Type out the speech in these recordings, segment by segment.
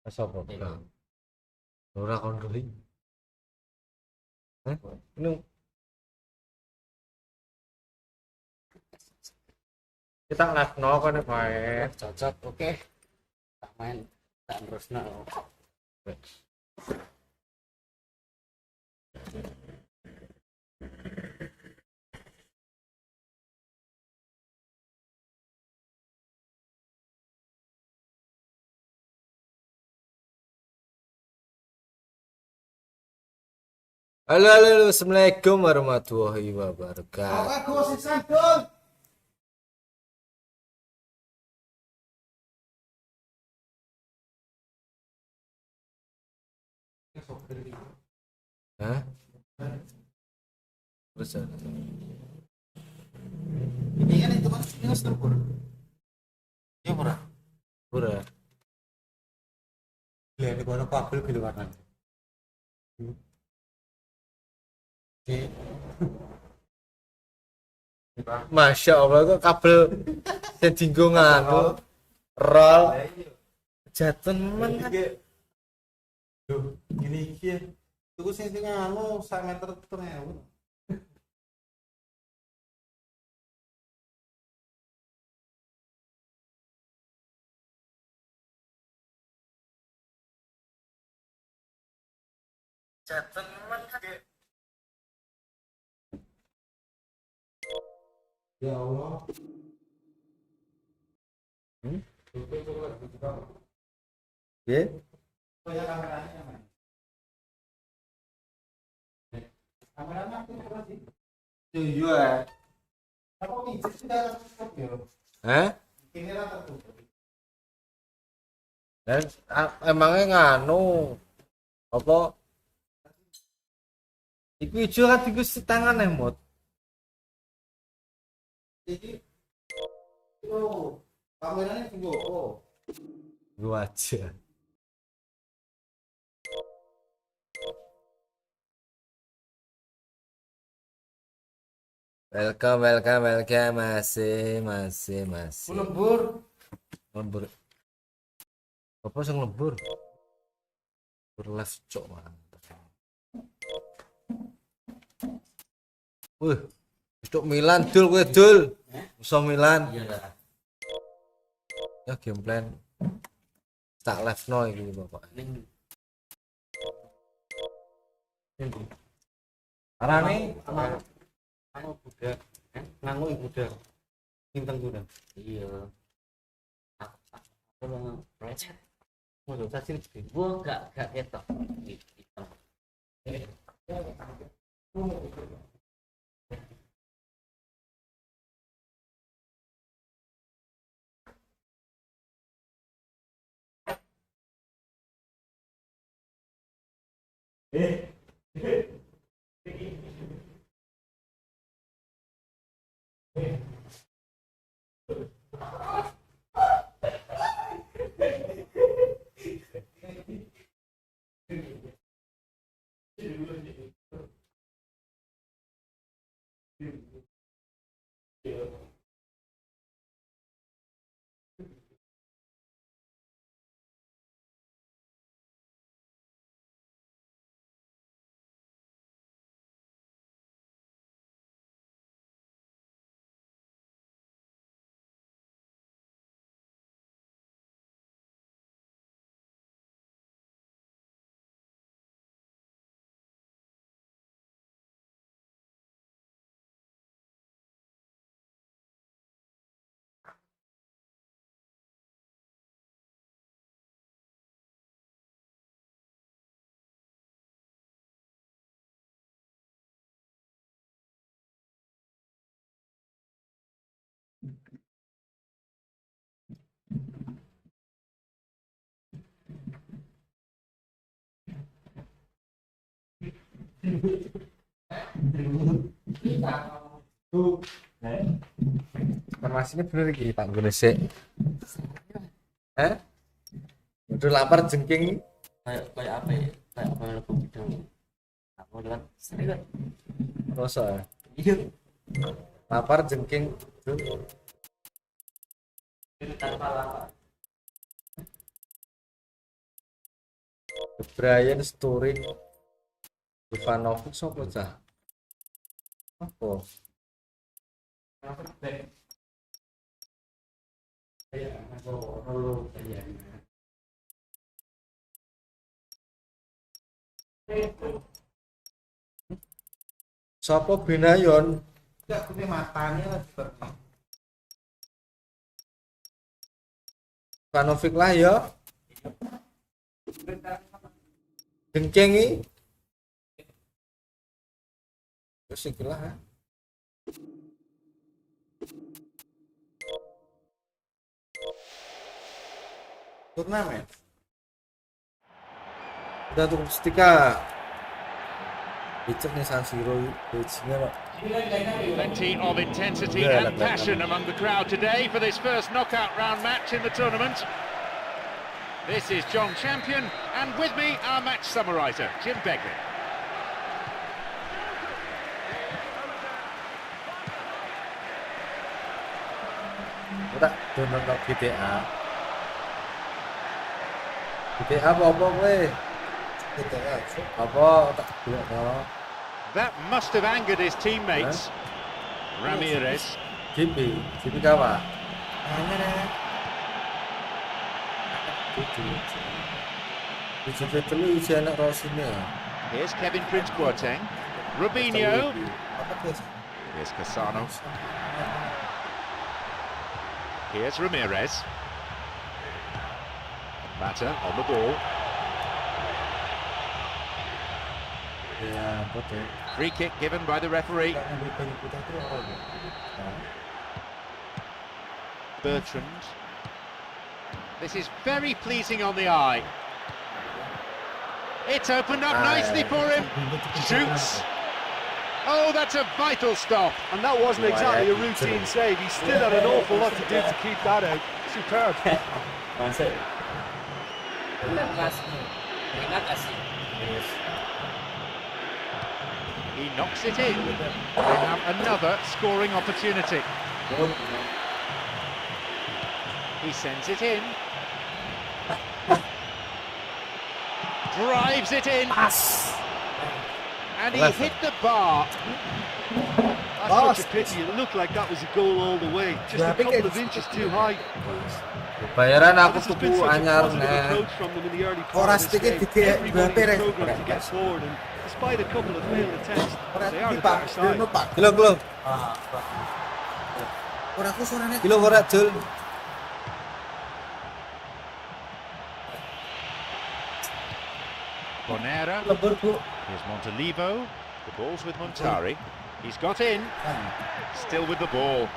Sapa? Ora kontroling. Hah? Ini kita live no kan bae. Cocok, oke. Tak main, tak terus no. Halo, halo, halo. Assalamualaikum warahmatullahi wabarakatuh. Aku sing sadol. Hah? Terus Ini kan itu kan ini struktur. Ya murah. ora. Lihat di kono kabel bilu warna. Di Masya Allah kok kabel yang dinggung anu roll jatuh men kan. Duh, ini iki. Tuku sing anu 1 meter 3.000. Jatuh men kan. Ya Allah. Ya, Oh ya kameranya yang mana? Kameranya aktif sih. iya. Apa ini sudah tertutup ya? Hah? Ini lah tertutup. Dan emangnya nganu apa? Iku ijo kan iku tangan emot. Jadi kameranya tunggu. Oh. Gua aja. Welcome, masih. Lembur. Lembur. Apa sing lembur? Berles cok mantap. Untuk Milan dul kowe dul. Iso Milan. Iya dah. Ya game plan. Tak live no iki Bapak. Ini Arane Anu budak. Nanggu budak. Bintang budak. iya. Aku mau recet. Mau cacing. Gua gak ketok. Gitu. informasinya bener iki tak ngene sik. Udah lapar jengking. Kayak apa ya? Kayak apa yang aku bidang. Aku lihat sering. Rasa Iya. lapar jengking. Tanpa lama. Brian Sturridge, Ivanovic sopo cah? Apa? Sopo Benayon? Enggak, aku nih matanya lagi terbang. Ivanovic lah ya. Jengcengi. Terus ikilah ha. Turnamen. Udah tuh stika. Dicek nih San Siro isinya Pak. Plenty of intensity Yeah, and passion among the crowd today for this first knockout round match in the tournament. This is John Champion, and with me, our match summariser, Jim Begley. Udah nonton GTA. GTA apa kowe? GTA. Apa tak delok to. That must have angered his teammates. Ramirez. GP kawa. GP telu isi anak Rosine. Here's Kevin Prince Boateng. Rubinho. Apa tuh? Here's Cassano. Here's Ramirez. Mata on the ball. Ya, betul. Free kick given by the referee. Bertrand. This is very pleasing on the eye. It's opened up nicely for him. Shoots. Oh, that's a vital stop. And that wasn't exactly a routine save. He still had an awful lot to do to keep that out. Superb. He knocks it in. They have another scoring opportunity. He sends it in. Drives it in. And he hit the bar. That's such a pity. It looked like that was a goal all the way. Just a couple of inches too high. Bayaran aku This has tuku been such a anyar positive nih. approach from them in the early Ora part of this sedikit game. dikit Everybody beres. programmed to get forward, and despite a couple of failed attempts, they are the better side. Kilo. Ora aku suaranya Kilo ora Jul. Bonera. lebur, Bu. Here's Montalivo. The ball's with Montari. He's got in. Still with the ball.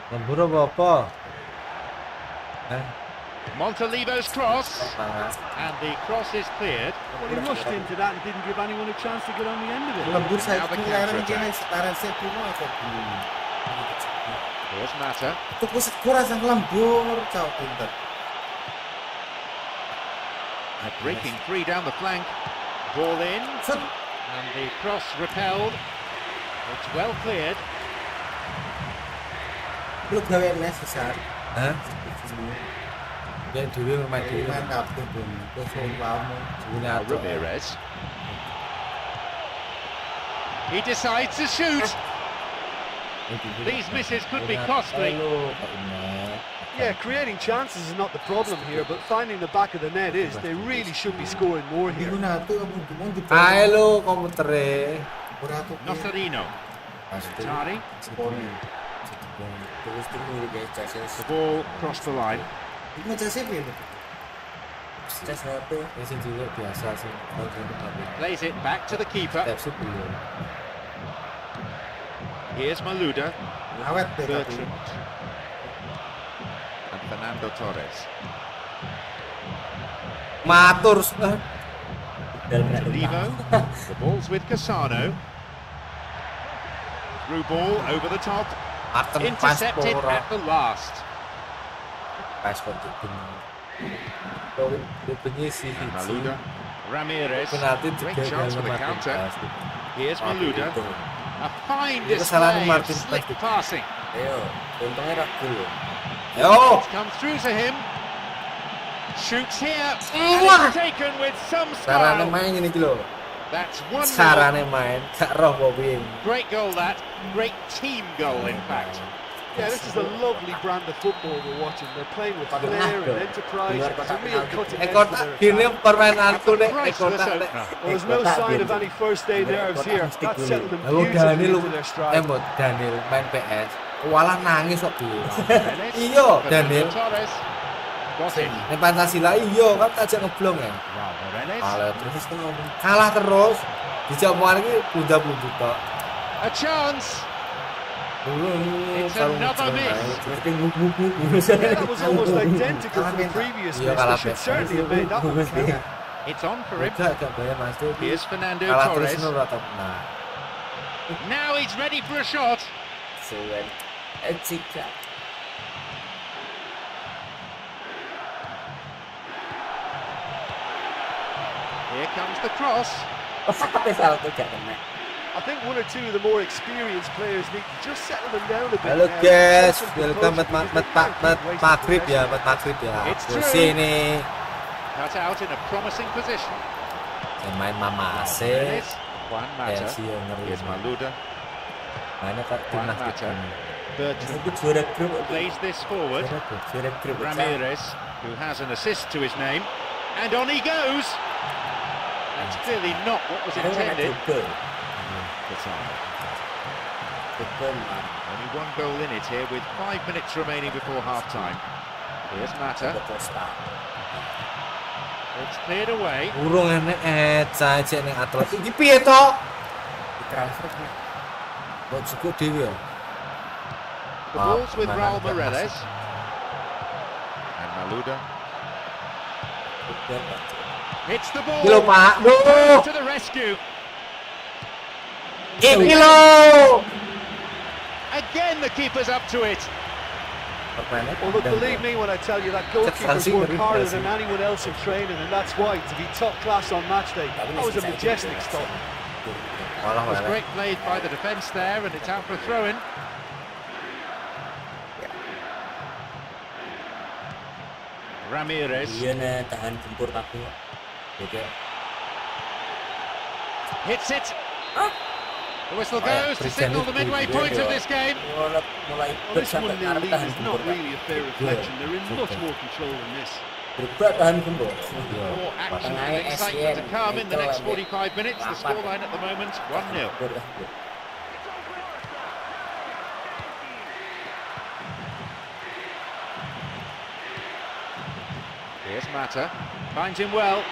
Lembur apa? Montalivo's cross. And the cross is cleared. Well, he rushed into that and didn't give anyone a chance to get on the end of it. Lembur saya Now the kira counter-attack. ini setara saya dulu atau belum. Here's Mata. Tuku kurang lembur, cowok pintar. Breaking free down the flank. Ball in. Set. And the cross repelled. It's well cleared. Lu gawe les besar. Hah? Ya dhewe main dhewe. Main kabeh, Bu. Terus wamu. Now Ramirez. He decides to shoot. These misses could be costly. Yeah, creating chances is not the problem here, but finding the back of the net is. They really should be scoring more here. Guna tuh kamu ngomong di Ae lo komputere. ora tuh. Nocerino. Tari. Terus tuh ngiri guys, cases. The ball crossed the line. Ini cases ini. Cas apa? Ya sing juga biasa sih. Plays it back to the keeper. Tepsi belum. Here's Maluda. Awet deh tapi. Bertrand. And Fernando Torres. Matur. Levo. The ball's with Cassano. Through ball over the top. Intercepted at the last. Paspor itu. Kalau bengi sih Maluda. Ramirez. penalti Great 3 chance for the kali counter. Here's Maluda. A fine Itu kesalahan display of Martin slick Plastic. passing. Ayo, untungnya ragu loh. Ayo. It's come through to him. Shoots here. Wah. And it's taken with some Carane style. main ini iki lho. That's 1-0. Carane main, gak roh kok piye. Great goal that. Great team goal, in fact. Yeah, this is a lovely brand of football we're watching. They're playing with flair and enterprise. It's a real cutting edge Ekor for tak their gini attack. permainanku nek ekor Priceless tak. opener. Well, there's no sign of any first day nerves here. That settled them Lalu beautifully Daniel into their stride. Daniel main PS. Walah nangis kok piye. Renes. Iya, Fernando Daniel. Torres. Got it. Nek Pancasila iya kan tajak ngeblong ya. Raul Renes. Terus kalah terus. Dijak omongan iki bunda-bunda tok. A chance. It's another miss. Yeah, that was almost identical to the previous Iya, miss. kalah They should best. certainly have made that one count. It's on for him. Gak bayar Mas tuh. Here's Fernando Kalah terus Torres. nur atau nah. Now he's ready for a shot. Suwen. Cika. Here comes the cross. Tapi salah tuh gak kena. I think one or two of the more experienced players need to just settle them down a bit. Halo now. guys, Set some welcome composure mat because they can't keep wasting maghrib ya, possession. mat maghrib ya. It's Terus true. sini Cut out in a promising position. main Mama AC, Renes. Juan Mata. tensi yang ngeri. Here's Maluda. Mainnya kak Juan timnas Mata. kita. Bertrand Itu juara grup. plays this forward. Juara grup. Ramirez, who has an assist to his name. And on he goes. That's clearly not what was intended. Only one goal in it here with 5 minutes remaining before half-time. Here's Mata. It's cleared away. Urung enek cacek ning atlet. Iki piye to? Transfer. Kok cukup dhewe ya? The ball's with Raul Moreles. And Maluda. Hits the ball. Iki lho Pak. Duh. To the rescue. Iki lho. Again the keeper's up to it. Well, look, believe me when I tell you that goalkeepers work harder than anyone else in training, and that's why, to be top class on match day, that was a majestic stop. Walah It was walah. great played by the defence there, and it's out for a throw-in. Ramirez Iya nih tahan gempur aku. Oke. hits it. The whistle Oh, yeah, goes to Christian signal the itu midway dia point of dia. this game. Mulai Well, this sampai 1-0 ngarep lead tahan is gempur. not really a fair reflection. They're in much more control than this. Berubah tahan gempur. More action and Tengahnya excitement to SCN, come in the itu next ambil 45 minutes. The lapan. scoreline at the moment, 1-0. Here's Mata. Finds him well.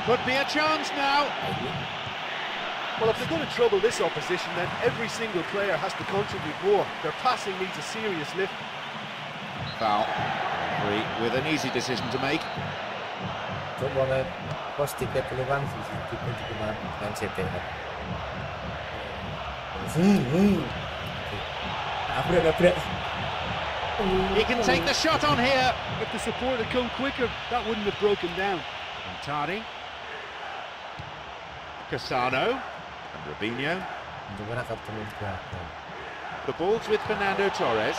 Could be a chance now. Well, if they're going to trouble this opposition, then every single player has to contribute more. Their passing needs a serious lift. Foul. Free with an easy decision to make. Coba lihat pos tiket peluang sih tiket main CT. Abrak. He can take the shot on here. If the support had come quicker, that wouldn't have broken down. Tari. Cassano. And Robinho. Untuk mana kartu belakang. The ball's with Fernando Torres.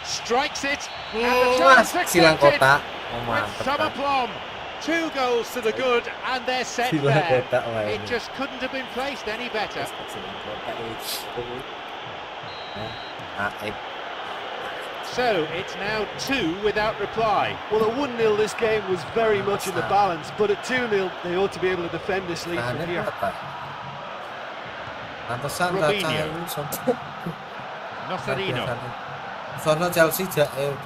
Strikes it. And the chance Silang accepted kotak. Oh, with mantap. some Pak. aplomb. 2 goals to the good, and they're set Silang there. kotak, wah, It ini. just couldn't have been placed any better. So it's now 2 without reply. Well, at 1-0, this game was very much in the balance, but at 2-0, they ought to be able to defend this lead from Tahannya here. apa? Pantesan Robinho. Caca Nocerino. Sono Chelsea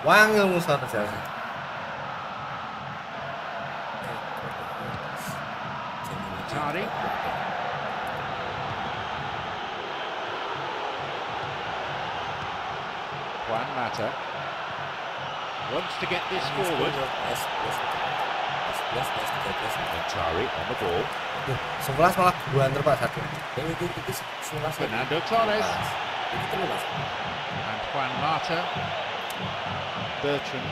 wangil sono Chelsea. Tari. Juan Mata wants to get this forward. Tari on the ball. 11 malah gua antar Pak satu. Fernando Torres and Juan Mata. Bertrand.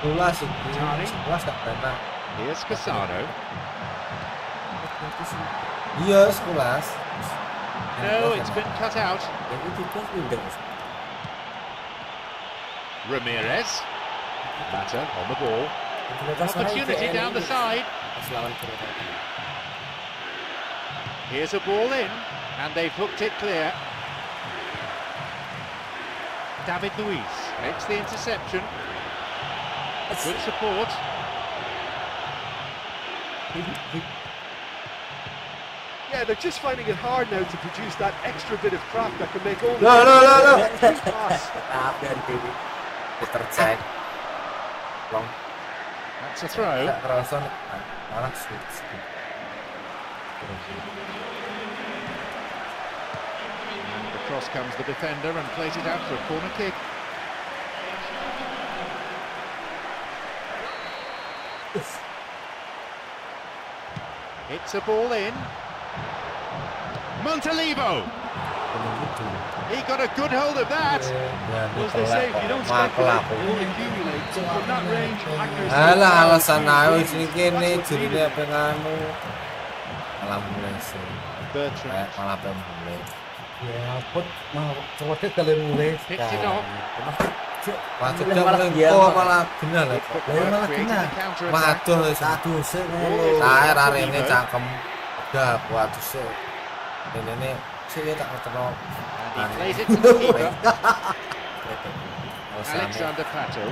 11 Tari. 11 tak benar. Here's Cassano. Iya, 11. No, it's been cut out. Ramirez. Mata on the ball. Opportunity down the side. Here's a ball in, and they've hooked it clear. David Luiz makes the interception. Good support. Yeah, they're just finding it hard now to produce that extra bit of craft that can make all the No. pass. That's a throw. And across comes the defender and plays it out for a corner kick. It's a ball in. Montalivo. He got a good hold of that. Well, as they say, if you don't speculate, you won't accumulate. So from that range, accuracy... Alah, alasan ayo sini kene jadinya penganu. Alhamdulillah sih. Bertrand Malah mulai. Ya, pot mau coba kalau mulai. picked it off. Masuk jam malah bener lah. Malah Creating kena. the counter-attack. Waduh, Satu sih. air hari ini cangkem. Udah, waduh sih. Ini sih tak ngerti. And he plays it to the keeper. Alexander Pato.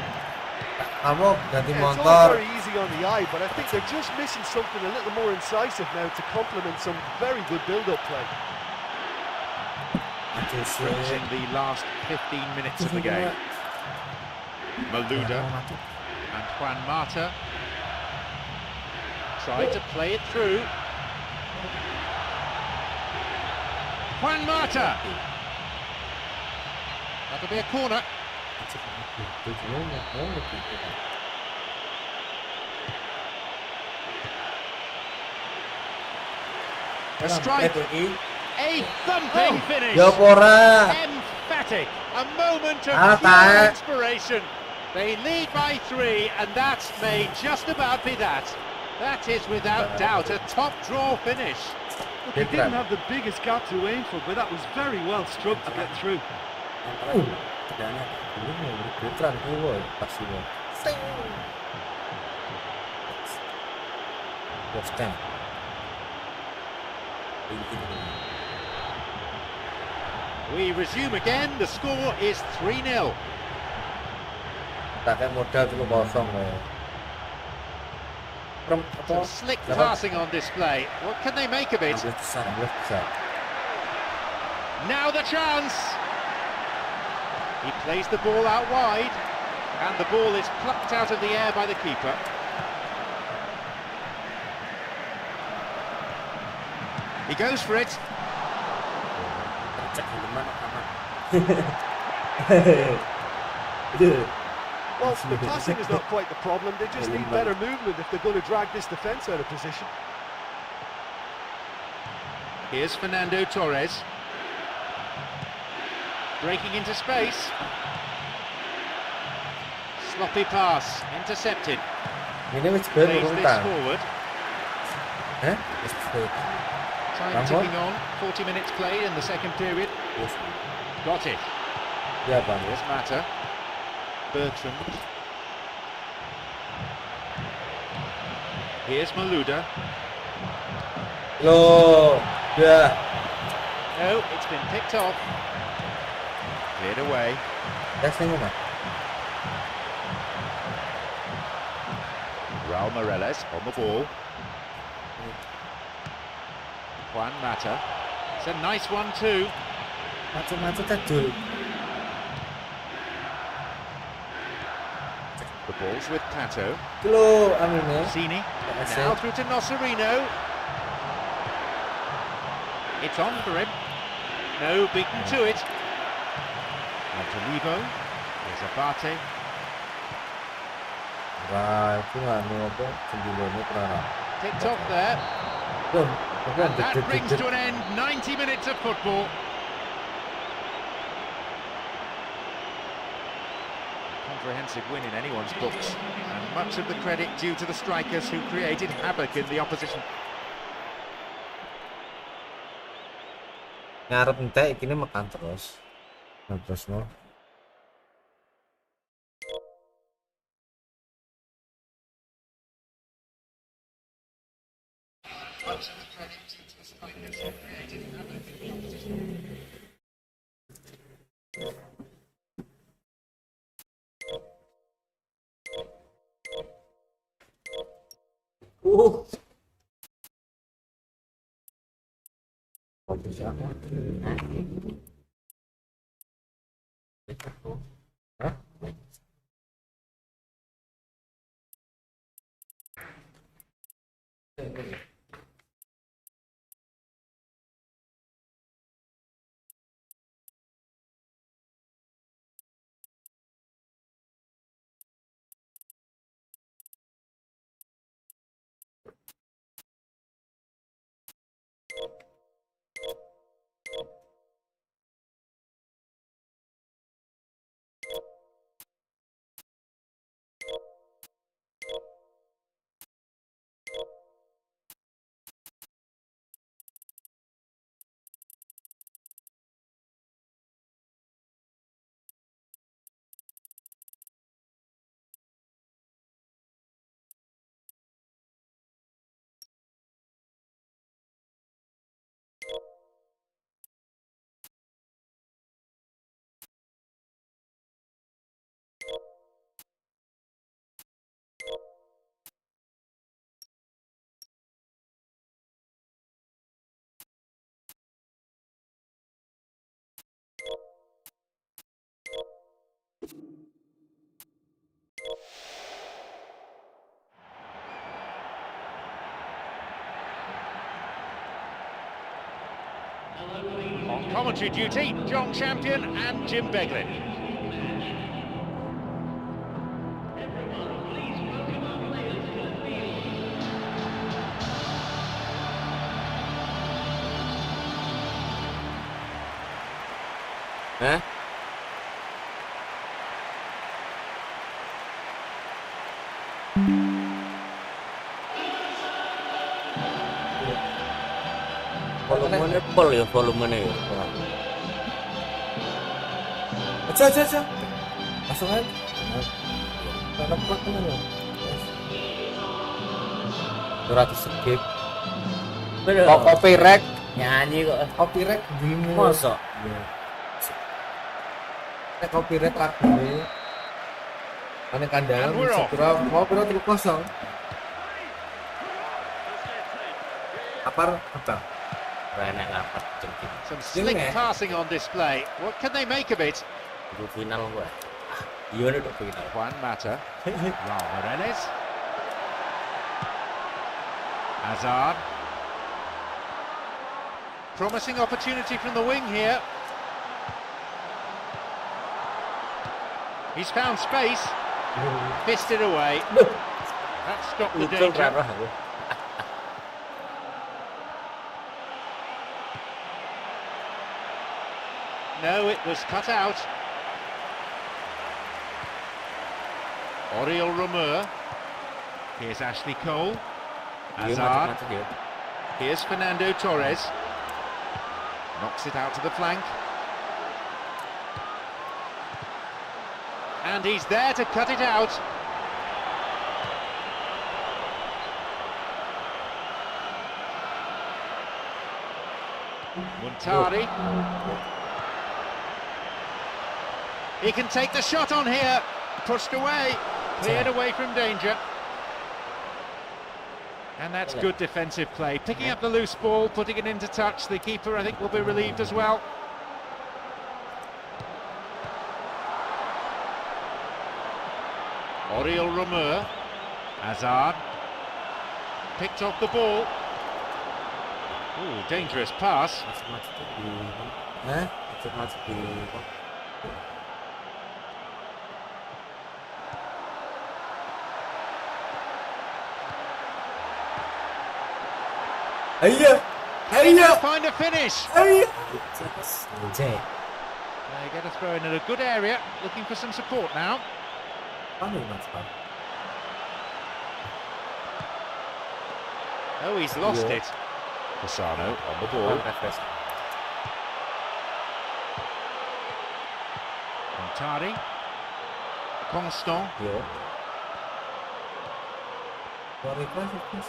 Kamu ganti Yeah, it's all motor. very easy on the eye, but I think they're just missing something a little more incisive now to complement some very good build-up play. Approaching the last 15 minutes of the game. Maluda and Juan Mata tried to play it through. Juan Mata. That'll be a corner. A strike. A thumping finish. Yo pora. Emphatic. A moment of Ah, pure tahu. inspiration. They lead by 3, and that may just about be that. That is without doubt a top draw finish. Look, they didn't have the biggest gap to aim for, but that was very well struck to get through. We resume again. The score is 3-0. Pakai modal 3-0 ya. Some slick passing on display. What can they make of it? Now the chance. He plays the ball out wide, and the ball is plucked out of the air by the keeper. He goes for it. Well, the passing is not quite the problem. They just need better movement if they're going to drag this defence out of position. Here's Fernando Torres. Breaking into space. Sloppy pass, intercepted. Plays this forward. Time ticking on, 40 minutes played in the second period. Got it. Here's Mata. Bertrand. Here's Maluda. Loh, ya. No, it's been picked off. Cleared away. Raul Morales on the ball. Juan Mata. It's a nice one too. The ball's with Pato. Cini. Now through to Nocerino. It's on for him. No beaten to it. Montalivo. There's Abate. Ticked off there. And that brings to an end 90 minutes of football. Comprehensive win in anyone's books, and much of the credit due to the strikers who created havoc in the opposition. ngarep entek iki mekan terus. Nah, terus no. Bagus ya. Hah? On commentary duty, John Champion and Jim Beglin. Hah? Volumenya full ya, volumenya ya. Aja. Langsung aja. Karena plak kan ya. 200 skip. Kok copyright nyanyi kok. Copyright gini. Mosok. Copyright lagu ini. Ane kandangan sepira mau pira 3-0. Apa? Enak amat jengking. Some slick passing on display. What can they make of it? Itu final gua. Iya nih final. Juan Mata. Raul Morenes. Hazard. Promising opportunity from the wing here. He's found space. Fisted away. That stopped the danger. No, it was cut out. Oriol Romeu. Here's Ashley Cole. Hazard. Here's Fernando Torres. Knocks it out to the flank. And he's there to cut it out. Muntari. He can take the shot on here. Pushed away. Cleared away from danger. And that's good defensive play. Picking up the loose ball, putting it into touch. The keeper, I think, will be relieved as well. Oriol Romeu. Hazard. Picked off the ball. Ooh, dangerous pass. They now find a finish. They get a throw in at a good area, looking for some support now. Oh, he's lost it. Cassano on the ball. Montari. Constant. Yo. Sorry, please.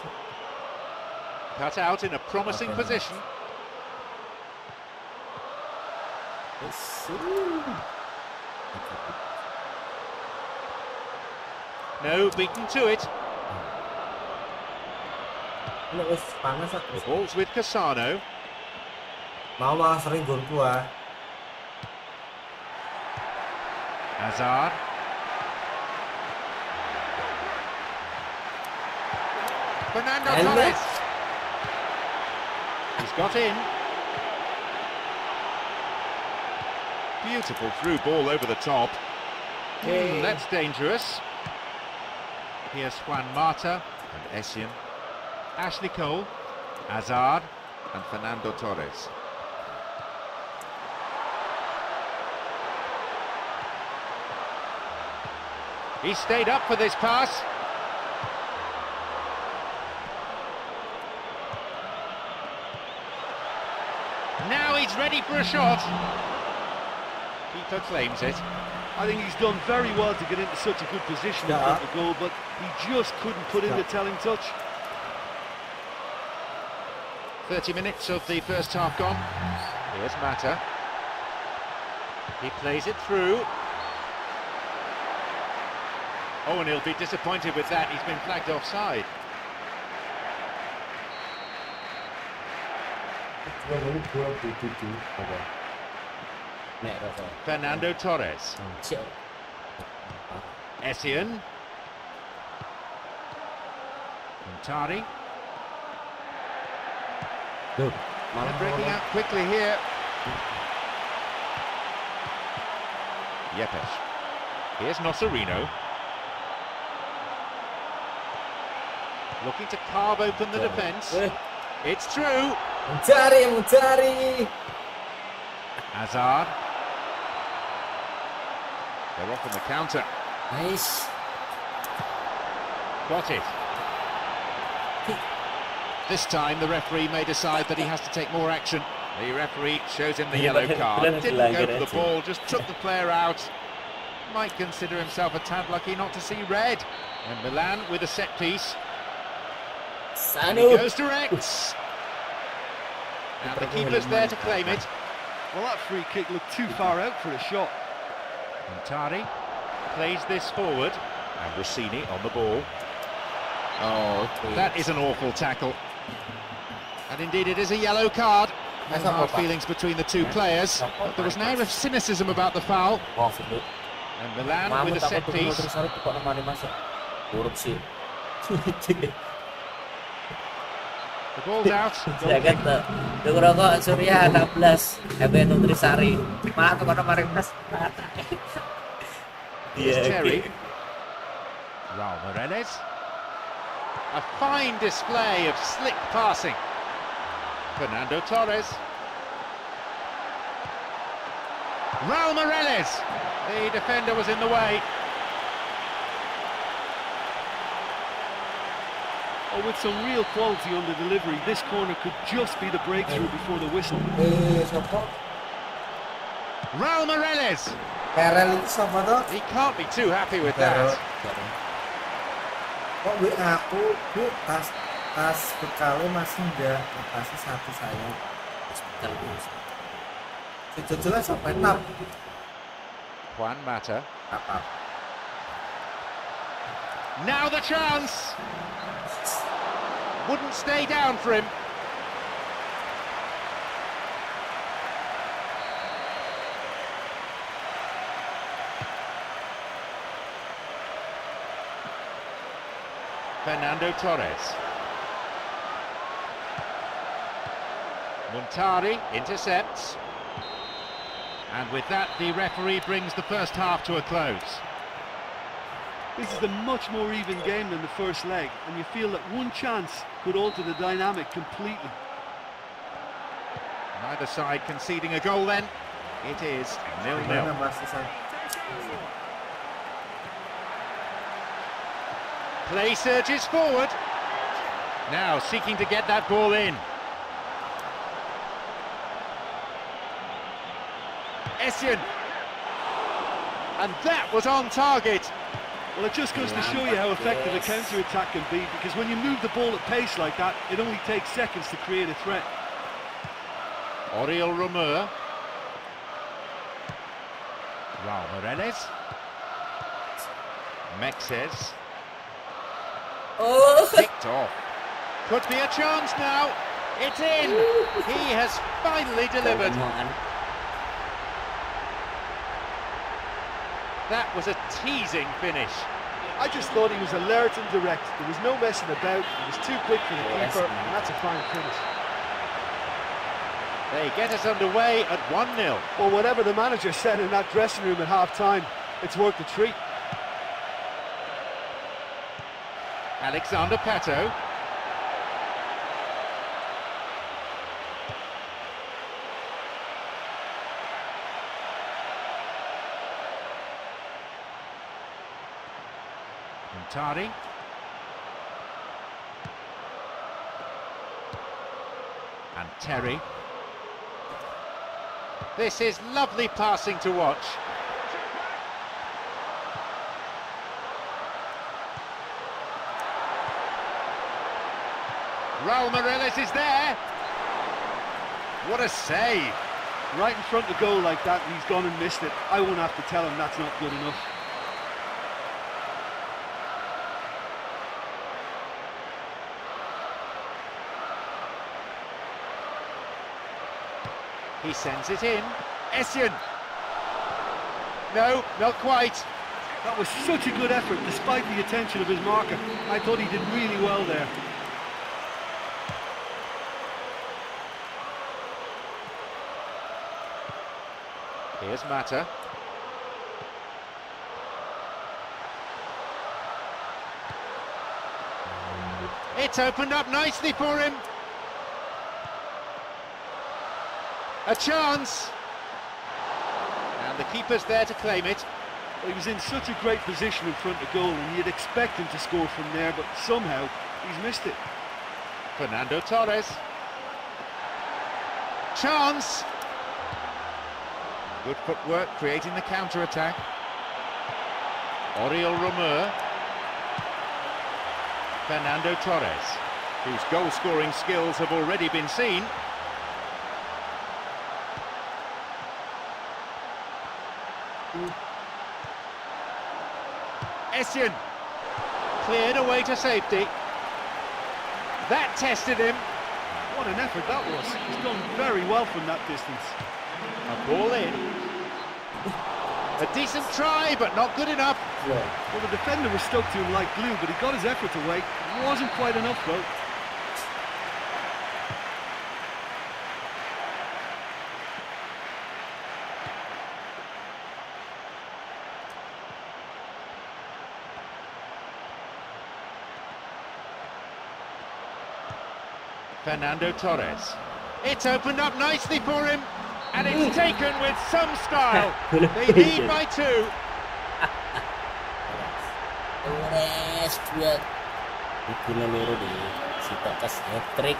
Cut out in a promising Okay. position. Yes. No, beaten to it. Ini wis panas The aku. ball's with Cassano. Mau malah sering gol gua. Hazard. Fernando Helmet. Torres. He's got in. Beautiful through ball over the top. That's dangerous. Here's Juan Mata and Essien. Ashley Cole, Hazard and Fernando Torres. He stayed up for this pass. Now he's ready for a shot. Keeper claims it. I think he's done very well to get into such a good position in front of the goal, but he just couldn't put in the telling touch. 30 minutes of the first half gone. Here's Mata. He plays it through. Oh, and he'll be disappointed with that. He's been flagged offside. Fernando Torres. Essien. Montari. Look, And breaking out quickly here. Yepes. Here's Nocerino. Looking to carve open the defence. It's true. Montari. Hazard. They're off on the counter. Nice. Got it. This time the referee may decide that he has to take more action. The referee shows him the yellow card. Didn't go for the ball, just took the player out. Might consider himself a tad lucky not to see red. And Milan with a set piece. And he goes direct. And the keeper's there to claim it. Well, that free kick looked too far out for a shot. Montari plays this forward. And Rossini on the ball. Oh, That is an awful tackle. And indeed it is a yellow card. No hard feelings between the two players. But there was an air of cynicism about the foul. And Milan with a set piece. The ball's out. Jagat tuh. Tuh rokok Surya 16, FB Nutrisari. Malah tuh kono kemarin plus. Here's Terry. Raul Moreles. A fine display of slick passing. Fernando Torres. Raul Moreles. The defender was in the way. Oh, with some real quality on the delivery, this corner could just be the breakthrough before the whistle. Raul Moreles. Perel itu siapa tuh? He can't be too happy with that. Kok WA aku tas bekalnya masih enggak kasih satu saya. Jelas sampai tap. Juan Mata. Apa? Now the chance. Wouldn't stay down for him. Fernando Torres. Montari intercepts. And with that, the referee brings the first half to a close. This is a much more even game than the first leg, and you feel that one chance could alter the dynamic completely. Neither side conceding a goal then. It is 0-0. Play surges forward. Now seeking to get that ball in. Essien. And that was on target. Well, it just goes to show you how effective a counter-attack can be, because when you move the ball at pace like that, it only takes seconds to create a threat. Oriol Romeu. Raul Moreles. Mexes. Oh. Picked off. Could be a chance now. It's in. He has finally delivered. That was a teasing finish. I just thought he was alert and direct. There was no messing about. He was too quick for the keeper, and that's a fine finish. They get us underway at 1-0. Well, whatever the manager said in that dressing room at half-time, it's worth the treat. Alexander Pato. Montari. And Terry. This is lovely passing to watch. Raul Moreles is there. What a save. Right in front of goal like that, and he's gone and missed it. I won't have to tell him that's not good enough. He sends it in. Essien. No, not quite. That was such a good effort, despite the attention of his marker. I thought he did really well there. Here's Mata. It's opened up nicely for him. A chance. And the keeper's there to claim it. Well, he was in such a great position in front of goal, and you'd expect him to score from there, but somehow he's missed it. Fernando Torres. Chance. Good footwork, creating the counter-attack. Oriol Romeu. Fernando Torres, whose goal-scoring skills have already been seen. Essien. Cleared away to safety. That tested him. What an effort that was. He's done very well from that distance. A ball in. A decent try, but not good enough. Well, the defender was stuck to him like glue, but he got his effort away. It wasn't quite enough, though. Fernando Torres. It's opened up nicely for him, and it's taken with some style. They lead by 2. Torres buat bikin loro di si Tokas hat-trick.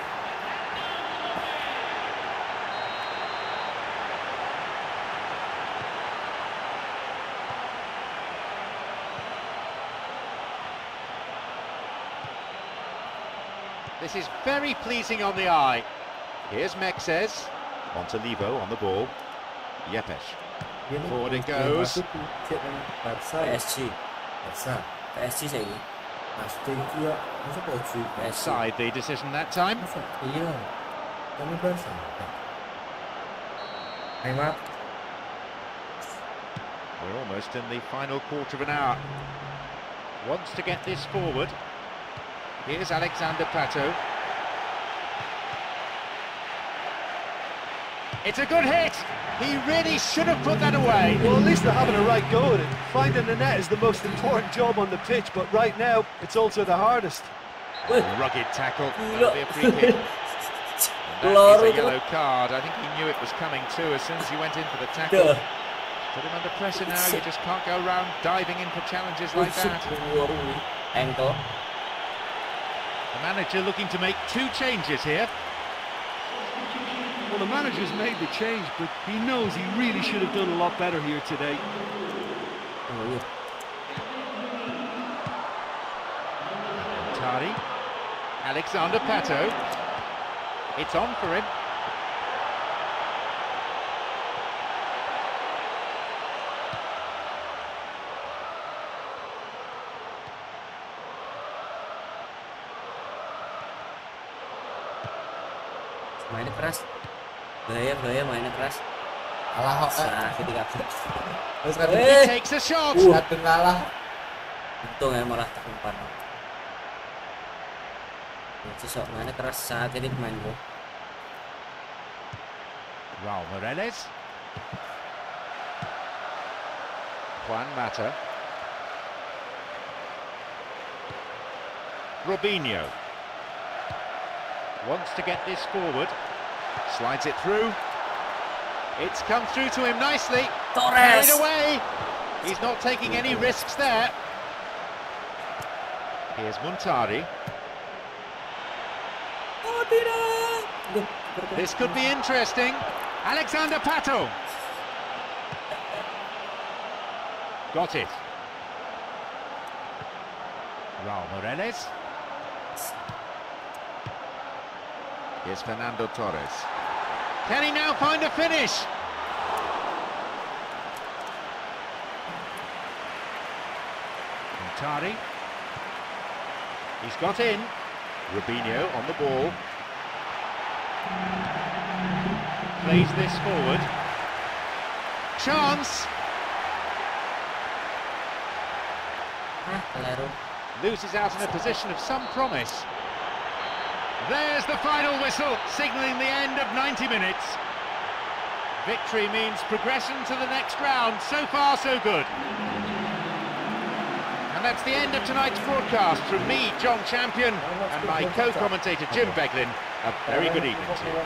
This is very pleasing on the eye. Here's Mexes. Montalivo on the ball. Yepes. Forward it goes. PSG. PSG saya ini. Pasti iya, masa PSG? Offside the decision that time. Masa? Iya. Kami Barca. Neymar. We're almost in the final quarter of an hour. Wants to get this forward. Here's Alexander Pato. It's a good hit. He really should have put that away. Well, at least they're having a right go at it. Finding the net is the most important job on the pitch, but right now, it's also the hardest. Rugged tackle. That'll be a free kick. That is a yellow card. I think he knew it was coming too as soon as he went in for the tackle. Put him under pressure now. You just can't go around diving in for challenges like that. Ankle. The manager looking to make 2 changes here. Well, the manager's made the change, but he knows he really should have done a lot better here today. Oh iya. Tari. Alexander Pato. It's on for him. Mainnya keras. Gaya mainnya keras. Kalah kok. Sakit kabeh. Terus kan He takes a shot. kadang kalah. Untung ya malah tak umpan. Sosok mainnya keras saat ini pemain gua. Raul Moreles. Juan Mata. Robinho. Wants to get this forward. Slides it through. It's come through to him nicely. Torres. Carried away. He's not taking any risks there. Here's Muntari. Oh tidak. This could be interesting. Alexander Pato. Got it. Raul Moreles. Here's Fernando Torres. Can he now find a finish? Montari. He's got in. Robinho on the ball. Plays this forward. Chance. Keliru. Loses out in a position of some promise. There's the final whistle, signalling the end of 90 minutes. Victory means progression to the next round. So far, so good. And that's the end of tonight's broadcast. From me, John Champion, and my co-commentator Jim Beglin. A very good evening to you.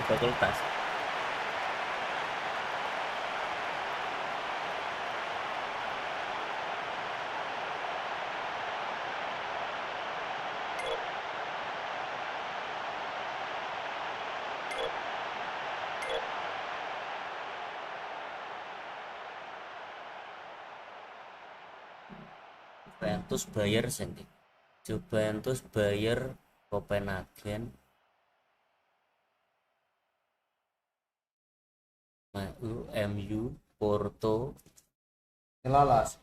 Fakultas. Juventus Bayer sendiri. Juventus Bayer Copenhagen. MU Porto. Lalas.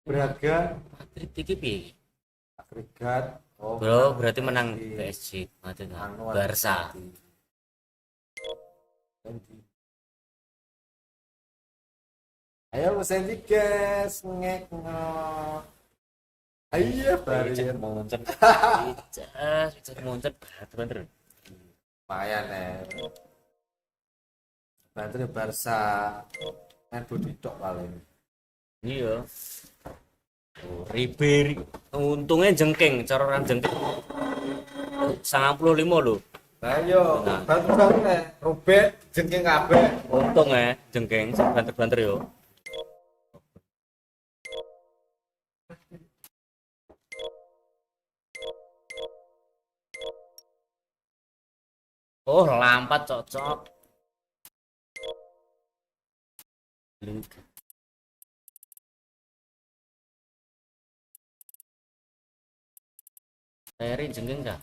Braga Madrid iki piye? agregat. Oh, Bro, berarti menang PSG. Madrid. Barca. Ayo Sandy guys, ngek. Ayo Cek bari. muncul. Cek muncul. Bener. Lumayan Bantu Barca. Main bodi tok paling. Iya. Ribery. Untungnya jengking, cara orang jengking. 95 lho. Ayo, bantu Robek jengking kabeh. Untung ya jengking, banter-banter yo. Oh, Lampard cocok. Liga. Terry jengking kah?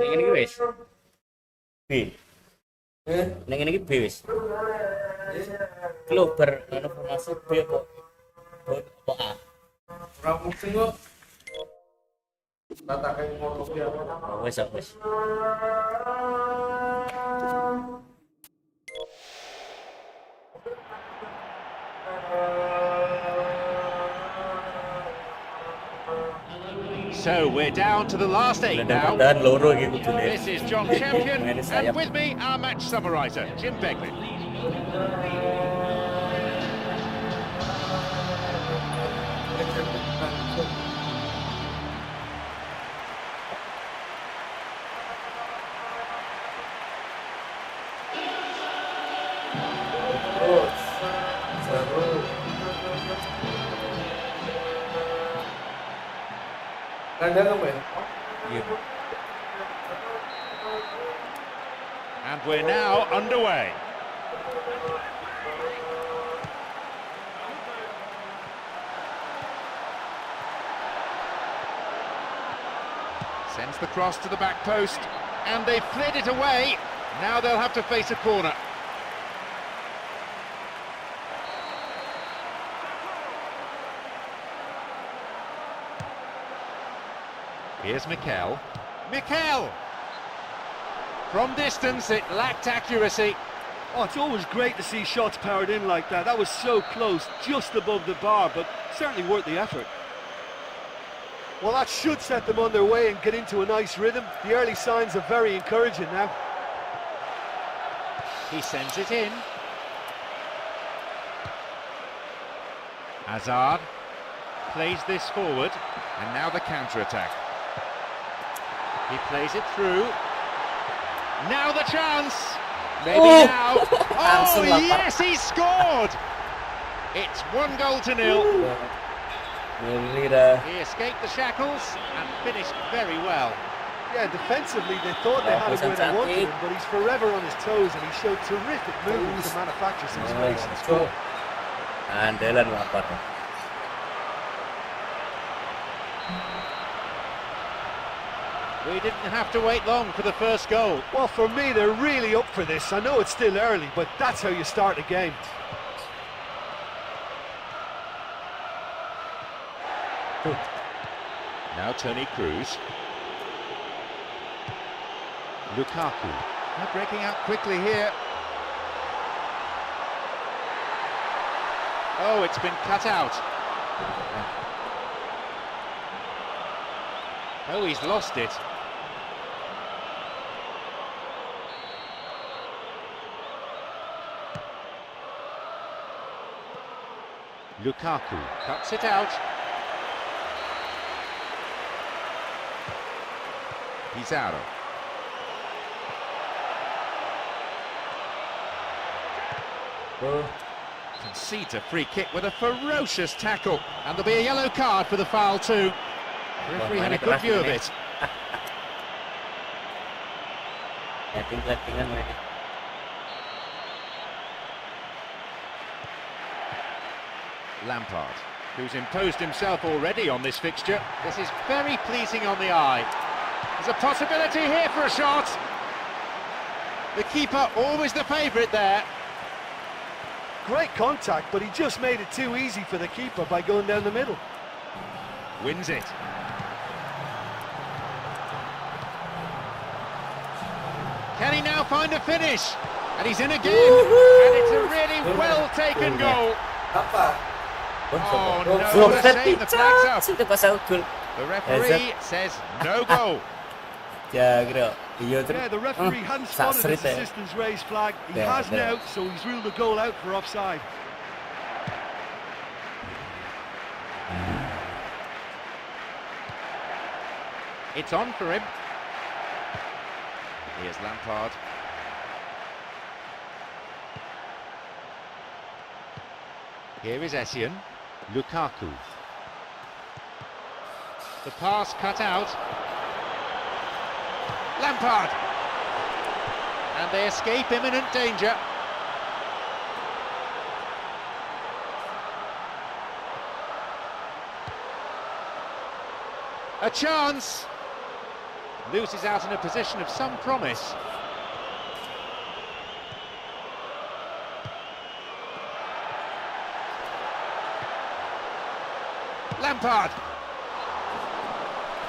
Ning iki wis. B. Ning ngene iki B wis. Lho bar ono formasi B apa A? Ora mungkin kok. Tatake ngono ki apa? Oh, wis. So we're down to the last 8 now. Dan loro iki kudune. This is John Champion, and with me, our match summariser, Jim Beglin. Yang dalam ya? Iya. And we're now underway. Sends the cross to the back post, and they've cleared it away. Now they'll have to face a corner. Here's Mikel. Mikel! From distance, it lacked accuracy. Oh, it's always great to see shots powered in like that. That was so close, just above the bar, but certainly worth the effort. Well, that should set them on their way and get into a nice rhythm. The early signs are very encouraging now. He sends it in. Hazard plays this forward, and now the counter-attack. He plays it through. Now the chance! Maybe now. Oh, yes, he scored! It's 1-0. He escaped the shackles and finished very well. Yeah, defensively they thought they had him where they wanted him, but he's forever on his toes and he showed terrific movement to manufacture some space and score. Andalan Lampard. We didn't have to wait long for the first goal. Well, for me, they're really up for this. I know it's still early, but that's how you start a game. Now Toni Kroos. Lukaku. They're breaking out quickly here. Oh, it's been cut out. Oh, he's lost it. Lukaku cuts it out. Pizarro. Concedes a free kick with a ferocious tackle, and there'll be a yellow card for the foul too. The referee had a good view of it. Letting mereka. Lampard, who's imposed himself already on this fixture. This is very pleasing on the eye. There's a possibility here for a shot. The keeper always the favourite there. Great contact, but he just made it too easy for the keeper by going down the middle. Wins it. Can he now find a finish? And he's in again. And it's a really well-taken goal. Apa? Oh no, what a shame the flag's up. Sudah pasal gol. The referee says no goal. Ya, kira. Iya Yeah, the referee hadn't spotted his Sasrit, assistant's raised flag. He Yeah, has yeah. now, so he's ruled the goal out for offside. It's on for him. Here's Lampard. Here is Essien. Lukaku. The pass cut out. Lampard. And they escape imminent danger. A chance. Loses out in a position of some promise. Lampard.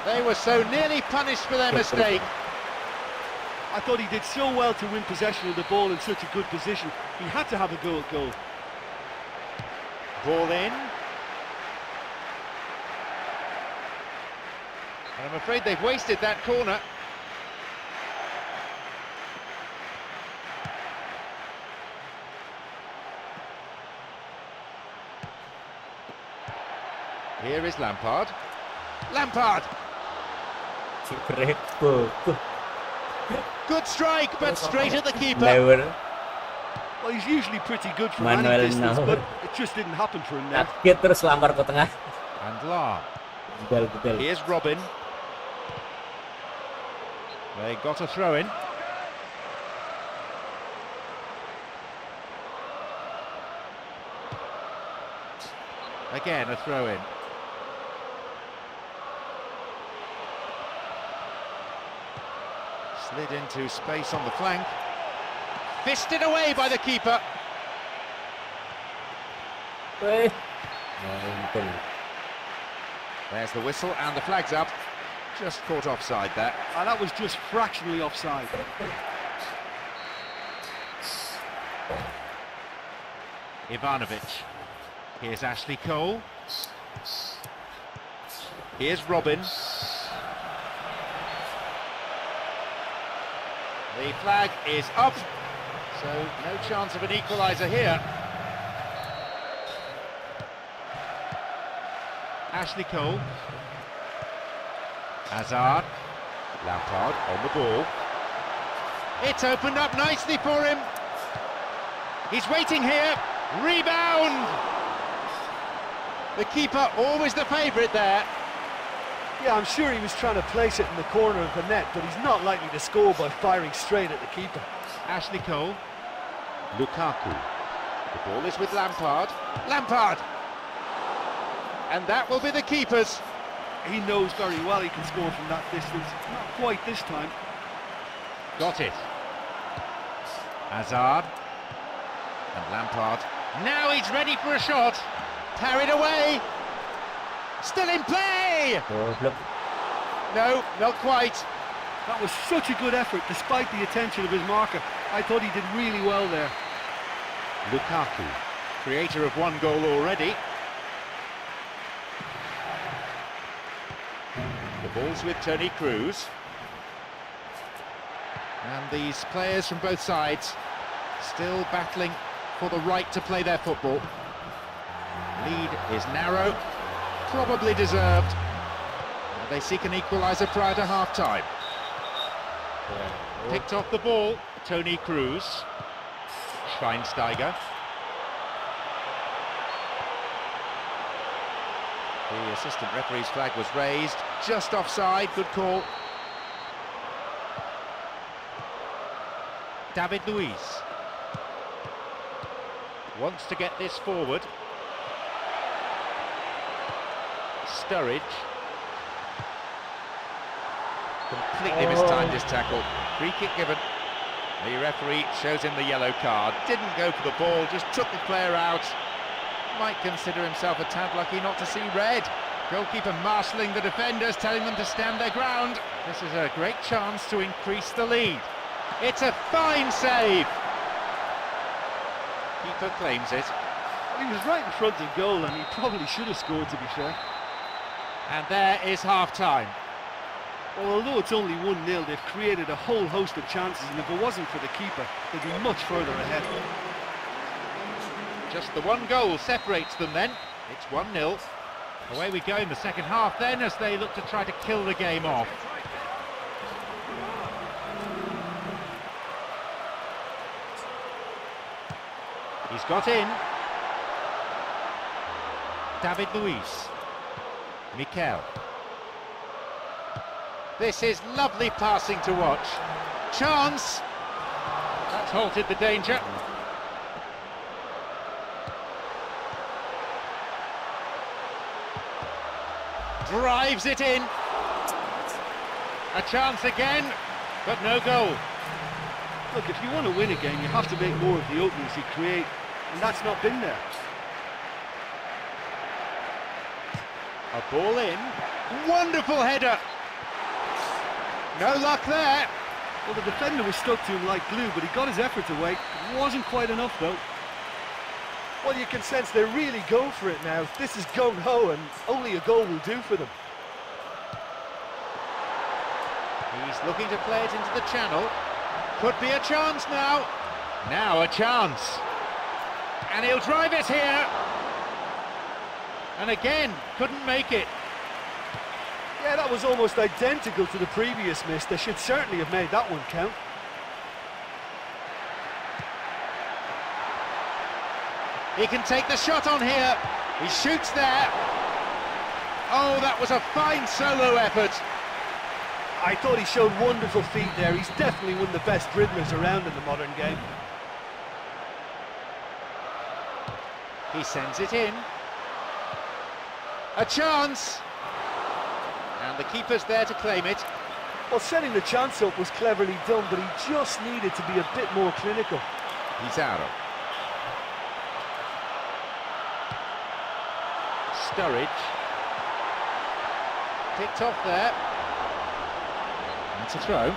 They were so nearly punished for their mistake. I thought he did so well to win possession of the ball in such a good position. He had to have a goal. Ball in. And I'm afraid they've wasted that corner. Here is Lampard. Lampard! Good strike, but straight at the keeper. Never. Well, he's usually pretty good from Manuel any distance, Neuer. but it just didn't happen for him now. Kaget terus Lampard ke tengah. And Lahm. Betul. Here's Robin. They got a throw in. Again, a throw in. Slid into space on the flank. Fisted away by the keeper. Weh. Untung. There's the whistle and the flag's up. Just caught offside there. And that was just fractionally offside. Ivanovic. Here's Ashley Cole. Here's Robin. The flag is up, so no chance of an equaliser here. Ashley Cole. Hazard. Lampard on the ball. It's opened up nicely for him. He's waiting here. Rebound! The keeper, always the favourite there. Yeah, I'm sure he was trying to place it in the corner of the net, but he's not likely to score by firing straight at the keeper. Ashley Cole. Lukaku. The ball is with Lampard. Lampard! And that will be the keeper's. He knows very well he can score from that distance. Not quite this time. Got it. Hazard. And Lampard. Now he's ready for a shot. Carried away. Still in play! Goblok. No, not quite. That was such a good effort despite the attention of his marker. I thought he did really well there. Lukaku, creator of one goal already. The ball's with Toni Kroos. And these players from both sides still battling for the right to play their football. Lead is narrow, probably deserved. They seek an equaliser prior to half-time. Picked off the ball, Toni Kroos. Schweinsteiger. The assistant referee's flag was raised, just offside, good call. David Luiz wants to get this forward. Sturridge. Completely mistimed his tackle. Free kick given. The referee shows him the yellow card. Didn't go for the ball, just took the player out. Might consider himself a tad lucky not to see red. Goalkeeper marshalling the defenders, telling them to stand their ground. This is a great chance to increase the lead. It's a fine save. Keeper claims it. He was right in front of goal and he probably should have scored, to be fair. And there is half-time. Well, although it's only 1-0, they've created a whole host of chances, and if it wasn't for the keeper, they'd be much further ahead. Just the one goal separates them then. It's 1-0. Away we go in the second half then, as they look to try to kill the game off. He's got in. David Luiz. Mikel. This is lovely passing to watch. Chance. That's halted the danger. Drives it in. A chance again, but no goal. Look, if you want to win a game, you have to make more of the openings you create, and that's not been there. A ball in. Wonderful header. No luck there. Well, the defender was stuck to him like glue, but he got his effort away. It wasn't quite enough, though. Well, you can sense they're really going for it now. This is gung-ho, and only a goal will do for them. He's looking to play it into the channel. Could be a chance now. Now a chance. And he'll drive it here. And again, couldn't make it. Yeah, that was almost identical to the previous miss. They should certainly have made that one count. He can take the shot on here. He shoots there. Oh, that was a fine solo effort. I thought he showed wonderful feet there. He's definitely one of the best dribblers around in the modern game. He sends it in. A chance! And the keeper's there to claim it. Well, setting the chance up was cleverly done, but he just needed to be a bit more clinical. Pizarro. Sturridge. Picked off there. And to throw.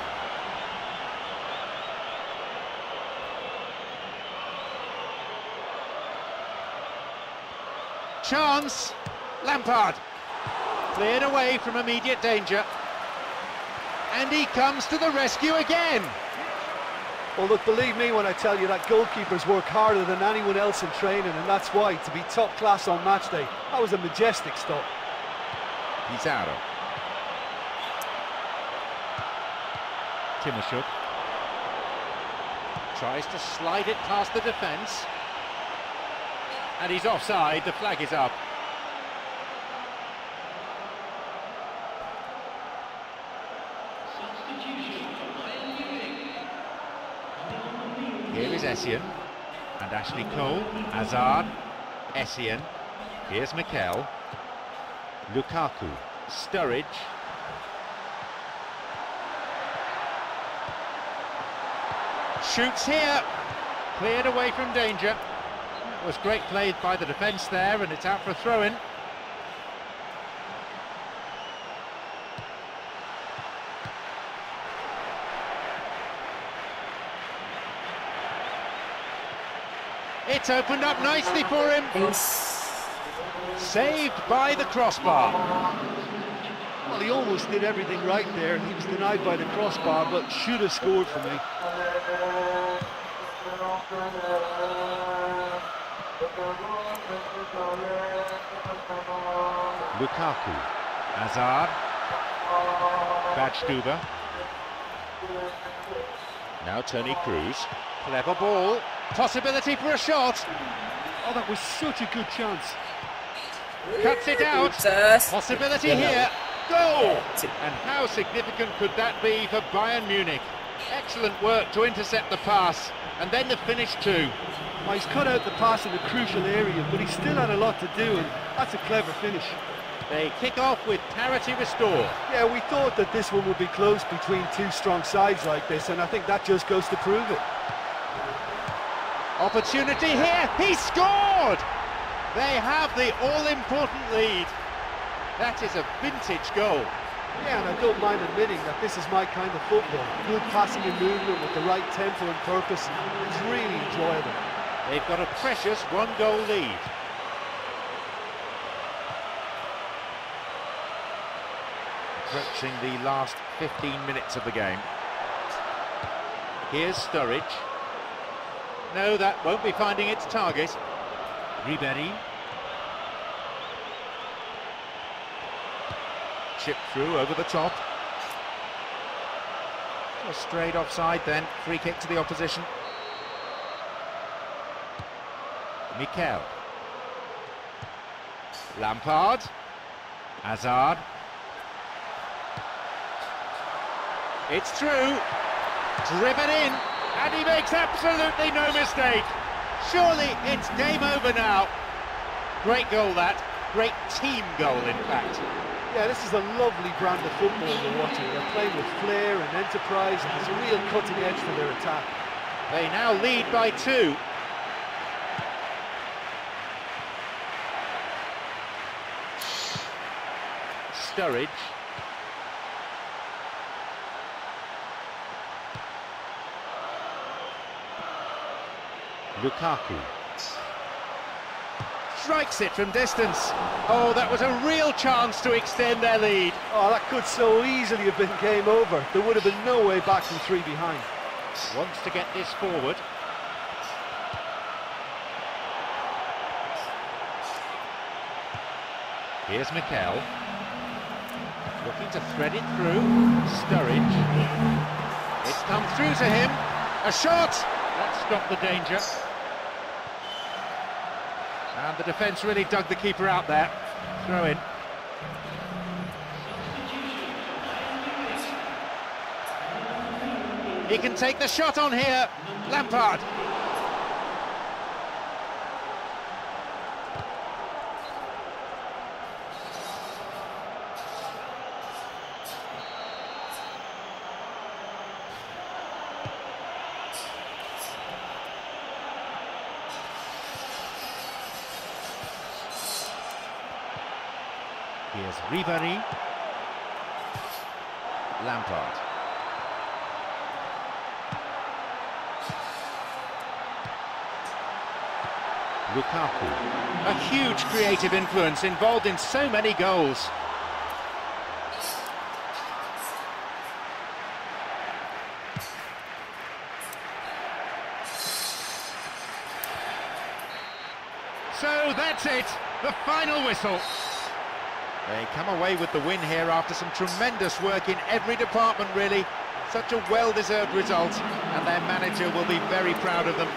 Chance! Lampard. Cleared away from immediate danger. And he comes to the rescue again. Well, look, believe me when I tell you that goalkeepers work harder than anyone else in training, and that's why, to be top class on match day, that was a majestic stop. Pizarro. Timoshuk. Tries to slide it past the defence. And he's offside, the flag is up. Here is Essien and Ashley Cole, Hazard, Essien, here's Mikel, Lukaku, Sturridge, shoots here, cleared away from danger. It was great play by the defence there, and it's out for a throw-in. It's opened up nicely for him. Saved by the crossbar. Well, he almost did everything right there. He was denied by the crossbar, but should have scored for me. Lukaku, Hazard, Badstuber. Now Tony Cruz. Clever ball. Possibility for a shot. Oh, that was such a good chance. Cuts it out. Jesus. Possibility here. Goal! And how significant could that be for Bayern Munich? Excellent work to intercept the pass. And then the finish too. Well, he's cut out the pass in a crucial area, but he still had a lot to do, and that's a clever finish. They kick off with parity restored. Yeah, we thought that this one would be close between two strong sides like this, and I think that just goes to prove it. Opportunity here. He scored! They have the all-important lead. That is a vintage goal. Yeah, and I don't mind admitting that this is my kind of football. Good passing and movement with the right tempo and purpose. It's really enjoyable. They've got a precious one-goal lead. Approaching the last 15 minutes of the game. Here's Sturridge. No, that won't be finding its target. Ribéry. Chip through over the top. Just straight offside then. Free kick to the opposition. Mikel. Lampard. Hazard. It's through. Driven in. And he makes absolutely no mistake. Surely it's game over now. Great goal that. Great team goal, in fact. Yeah, this is a lovely brand of football we're watching. They're playing with flair and enterprise, and there's a real cutting edge to their attack. They now lead by 2. Sturridge. Lukaku. Strikes it from distance. Oh, that was a real chance to extend their lead. Oh, that could so easily have been game over. There would have been no way back from 3 behind. Wants to get this forward. Here's Mikel. Looking to thread it through. Sturridge. It's come through to him. A shot! That stopped the danger. And the defence really dug the keeper out there. Throw in. He can take the shot on here. Lampard. Here's Ribéry. Lampard. Lukaku. A huge creative influence, involved in so many goals. So that's it, the final whistle. They come away with the win here after some tremendous work in every department, really. Such a well-deserved result, and their manager will be very proud of them.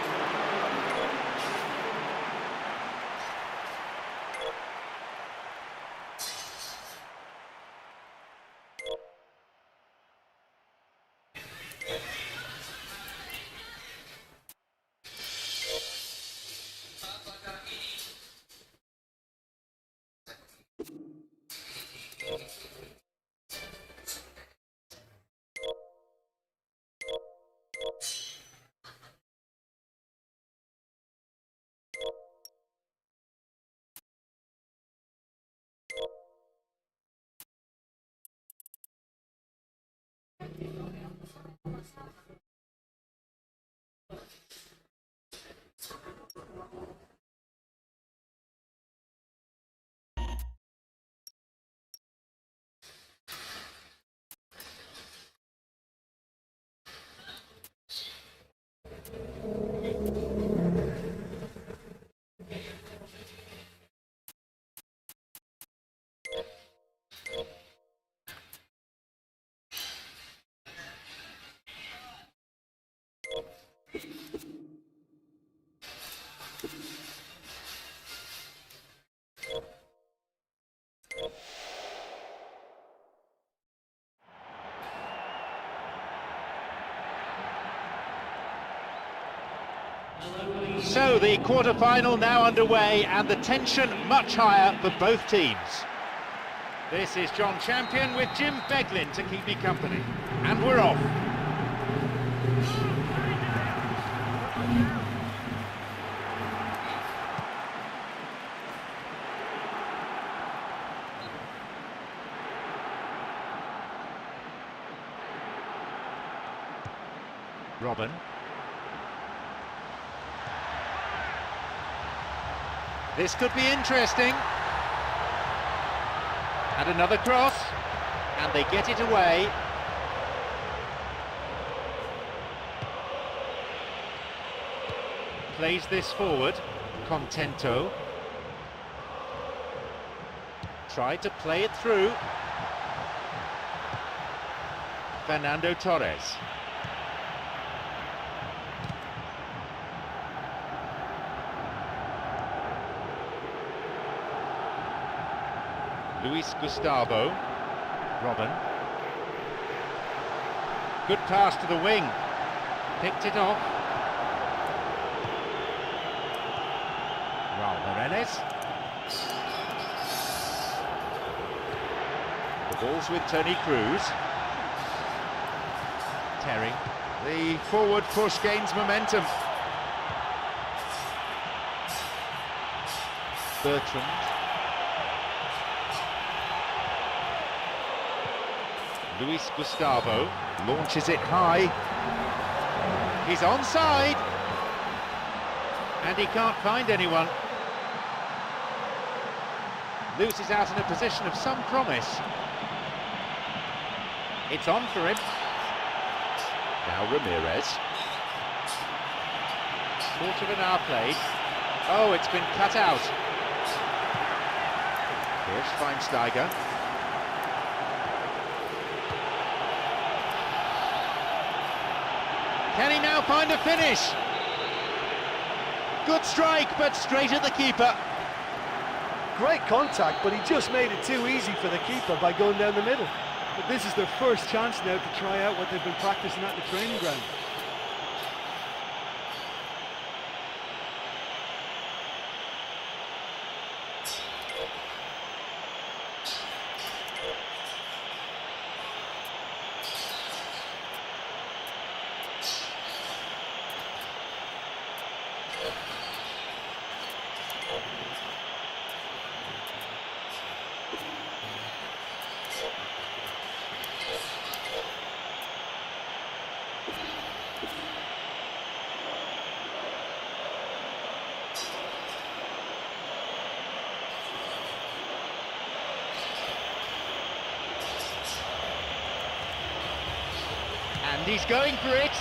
So the quarter-final now underway, and the tension much higher for both teams. This is John Champion with Jim Beglin to keep me company. And we're off. Robin. This could be interesting. And another cross. And they get it away. Plays this forward. Contento. Tried to play it through. Fernando Torres. Luis Gustavo. Robin. Good pass to the wing. Picked it off. Raul Morenes. The ball's with Toni Kroos. Terry. The forward push gains momentum. Bertrand. Luis Gustavo launches it high. He's onside. And he can't find anyone. Loses out in a position of some promise. It's on for him. Now Ramirez. Quarter of an hour played. Oh, it's been cut out. Here's Schweinsteiger. Can he now find a finish? Good strike, but straight at the keeper. Great contact, but he just made it too easy for the keeper by going down the middle. But this is their first chance now to try out what they've been practicing at the training ground. And he's going for it.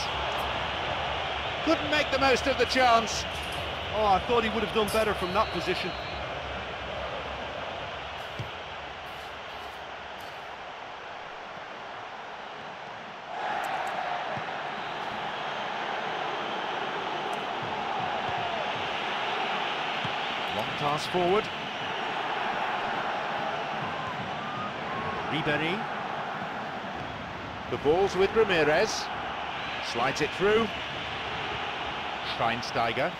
Couldn't make the most of the chance. Oh, I thought he would have done better from that position. Long pass forward. Ribéry. The ball's with Ramirez. Slides it through. Schweinsteiger.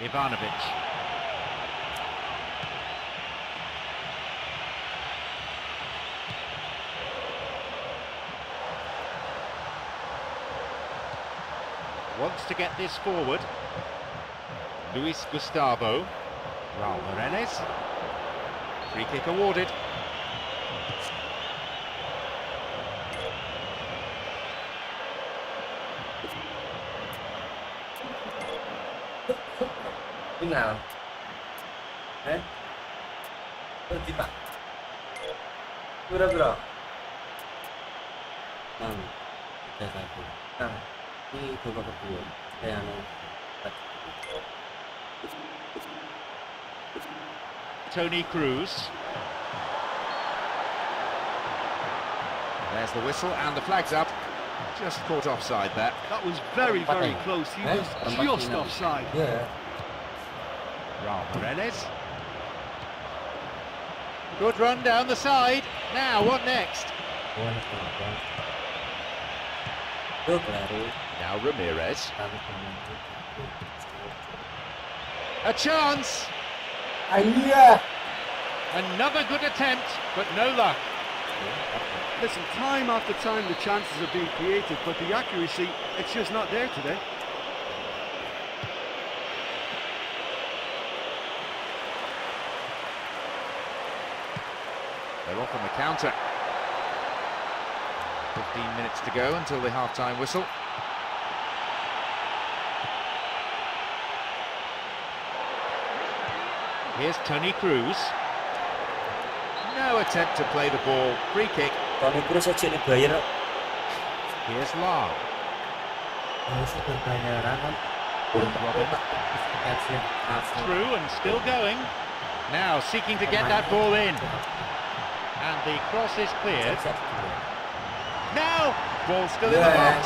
Ivanovic. Wants to get this forward. Luis Gustavo. Raul Morenes. Free kick awarded. Thế nào? Đấy. Kita. Bro. Bang, kita satu. Nah, ini babak kedua. Saya Tony Cruz. There's the whistle and the flag's up. Just caught offside there. That was very, very close. He was just offside. Yeah. Raul Morenes. Good run down the side. Now, what next? Now Ramirez. A chance. Another good attempt, but no luck. Listen, time after time the chances are being created, but the accuracy, it's just not there today. They're off on the counter. 15 minutes to go until the half-time whistle. Here's Tony Cruz. No attempt to play the ball. Free kick. Tony Cruz aja nih bayar. Here's Lau. Through and still going. Now seeking to get that ball in. And the cross is cleared. Now, ball still in the box.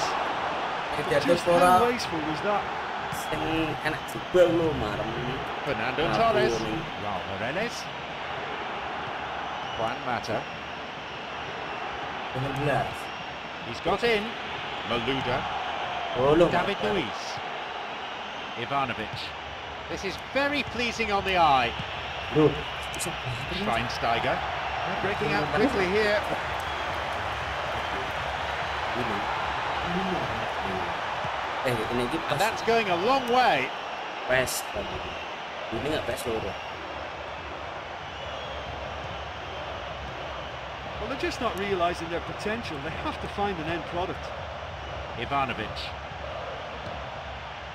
Just how wasteful was that? Enak juga lu marem. Fernando Torres. Raul Morenes. Juan Mata. He's got in. Maluda. David Luiz. Ivanovic. This is very pleasing on the eye. Schweinsteiger. They're breaking out quickly here. And that's going a long way. Press. Ini nggak press loh. Well, they're just not realising their potential. They have to find an end product. Ivanovic.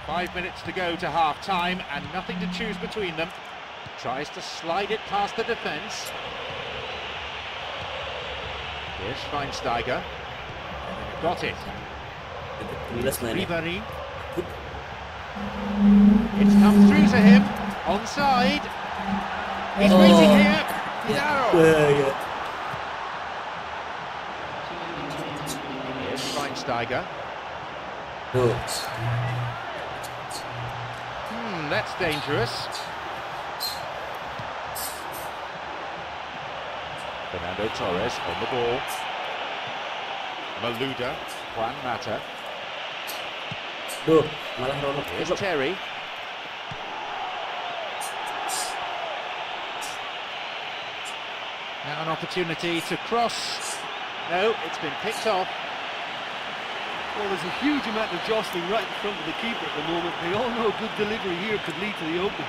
5 minutes to go to half-time and nothing to choose between them. Tries to slide it past the defence. Here's Schweinsteiger. Got it. Ribéry. It's come through to him. Onside. He's waiting here. Pizarro. Here's Schweinsteiger. That's dangerous. Fernando Torres on the ball. Maluda, Juan Mata. Duh, malah ronok. Here's Terry. Now an opportunity to cross. No, it's been picked off. Well, there's a huge amount of jostling right in front of the keeper at the moment. They all know a good delivery here could lead to the opening.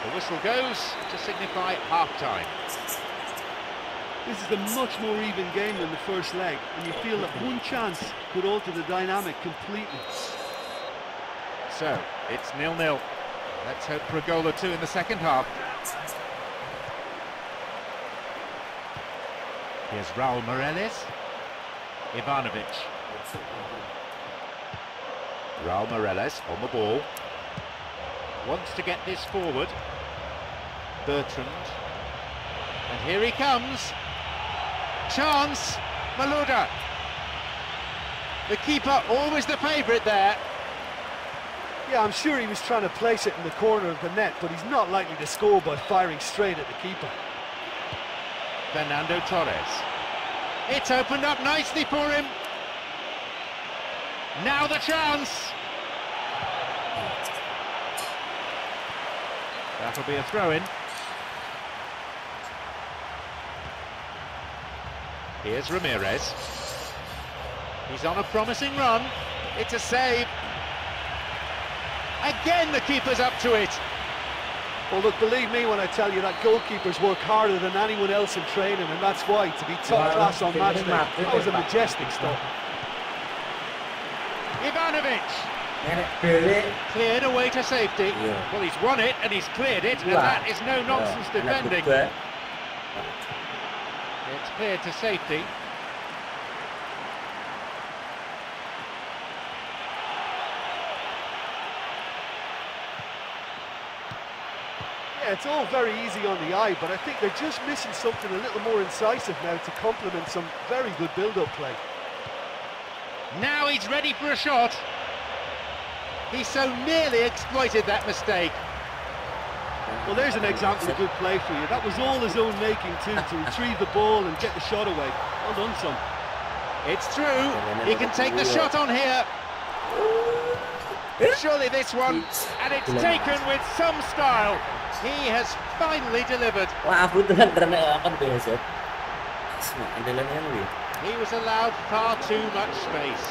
The whistle goes to signify half-time. This is a much more even game than the first leg, and you feel that one chance could alter the dynamic completely. So, it's 0-0. Let's hope for a goal or two in the second half. Here's Raul Morales. Ivanovic. Raul Morales on the ball. Wants to get this forward. Bertrand. And here he comes. Chance. Maluda. The keeper, always the favourite there. Yeah, I'm sure he was trying to place it in the corner of the net, but he's not likely to score by firing straight at the keeper. Fernando Torres. It's opened up nicely for him. Now the chance. That'll be a throw-in. Here's Ramirez. He's on a promising run. It's a save. Again, the keeper's up to it. Well, look, believe me when I tell you that goalkeepers work harder than anyone else in training, and that's why, to be top class on match day, that was a majestic stop. Ivanovic. Nenek beli. Cleared away to safety. Yeah. Well, he's won it and he's cleared it, and Wah. that is no nonsense Enak defending. juga. It's cleared to safety. Yeah, it's all very easy on the eye, but I think they're just missing something a little more incisive now to complement some very good build-up play. Now he's ready for a shot. He so nearly exploited that mistake. Well, there's an example of good play for you. That was all his own making too, to retrieve the ball and get the shot away. Well done, son. It's through. He can take the shot on here. Surely this one, and it's taken with some style. He has finally delivered. Wah, aku tuh kan karena akan biasa. Semua andalannya lu. He was allowed far too much space.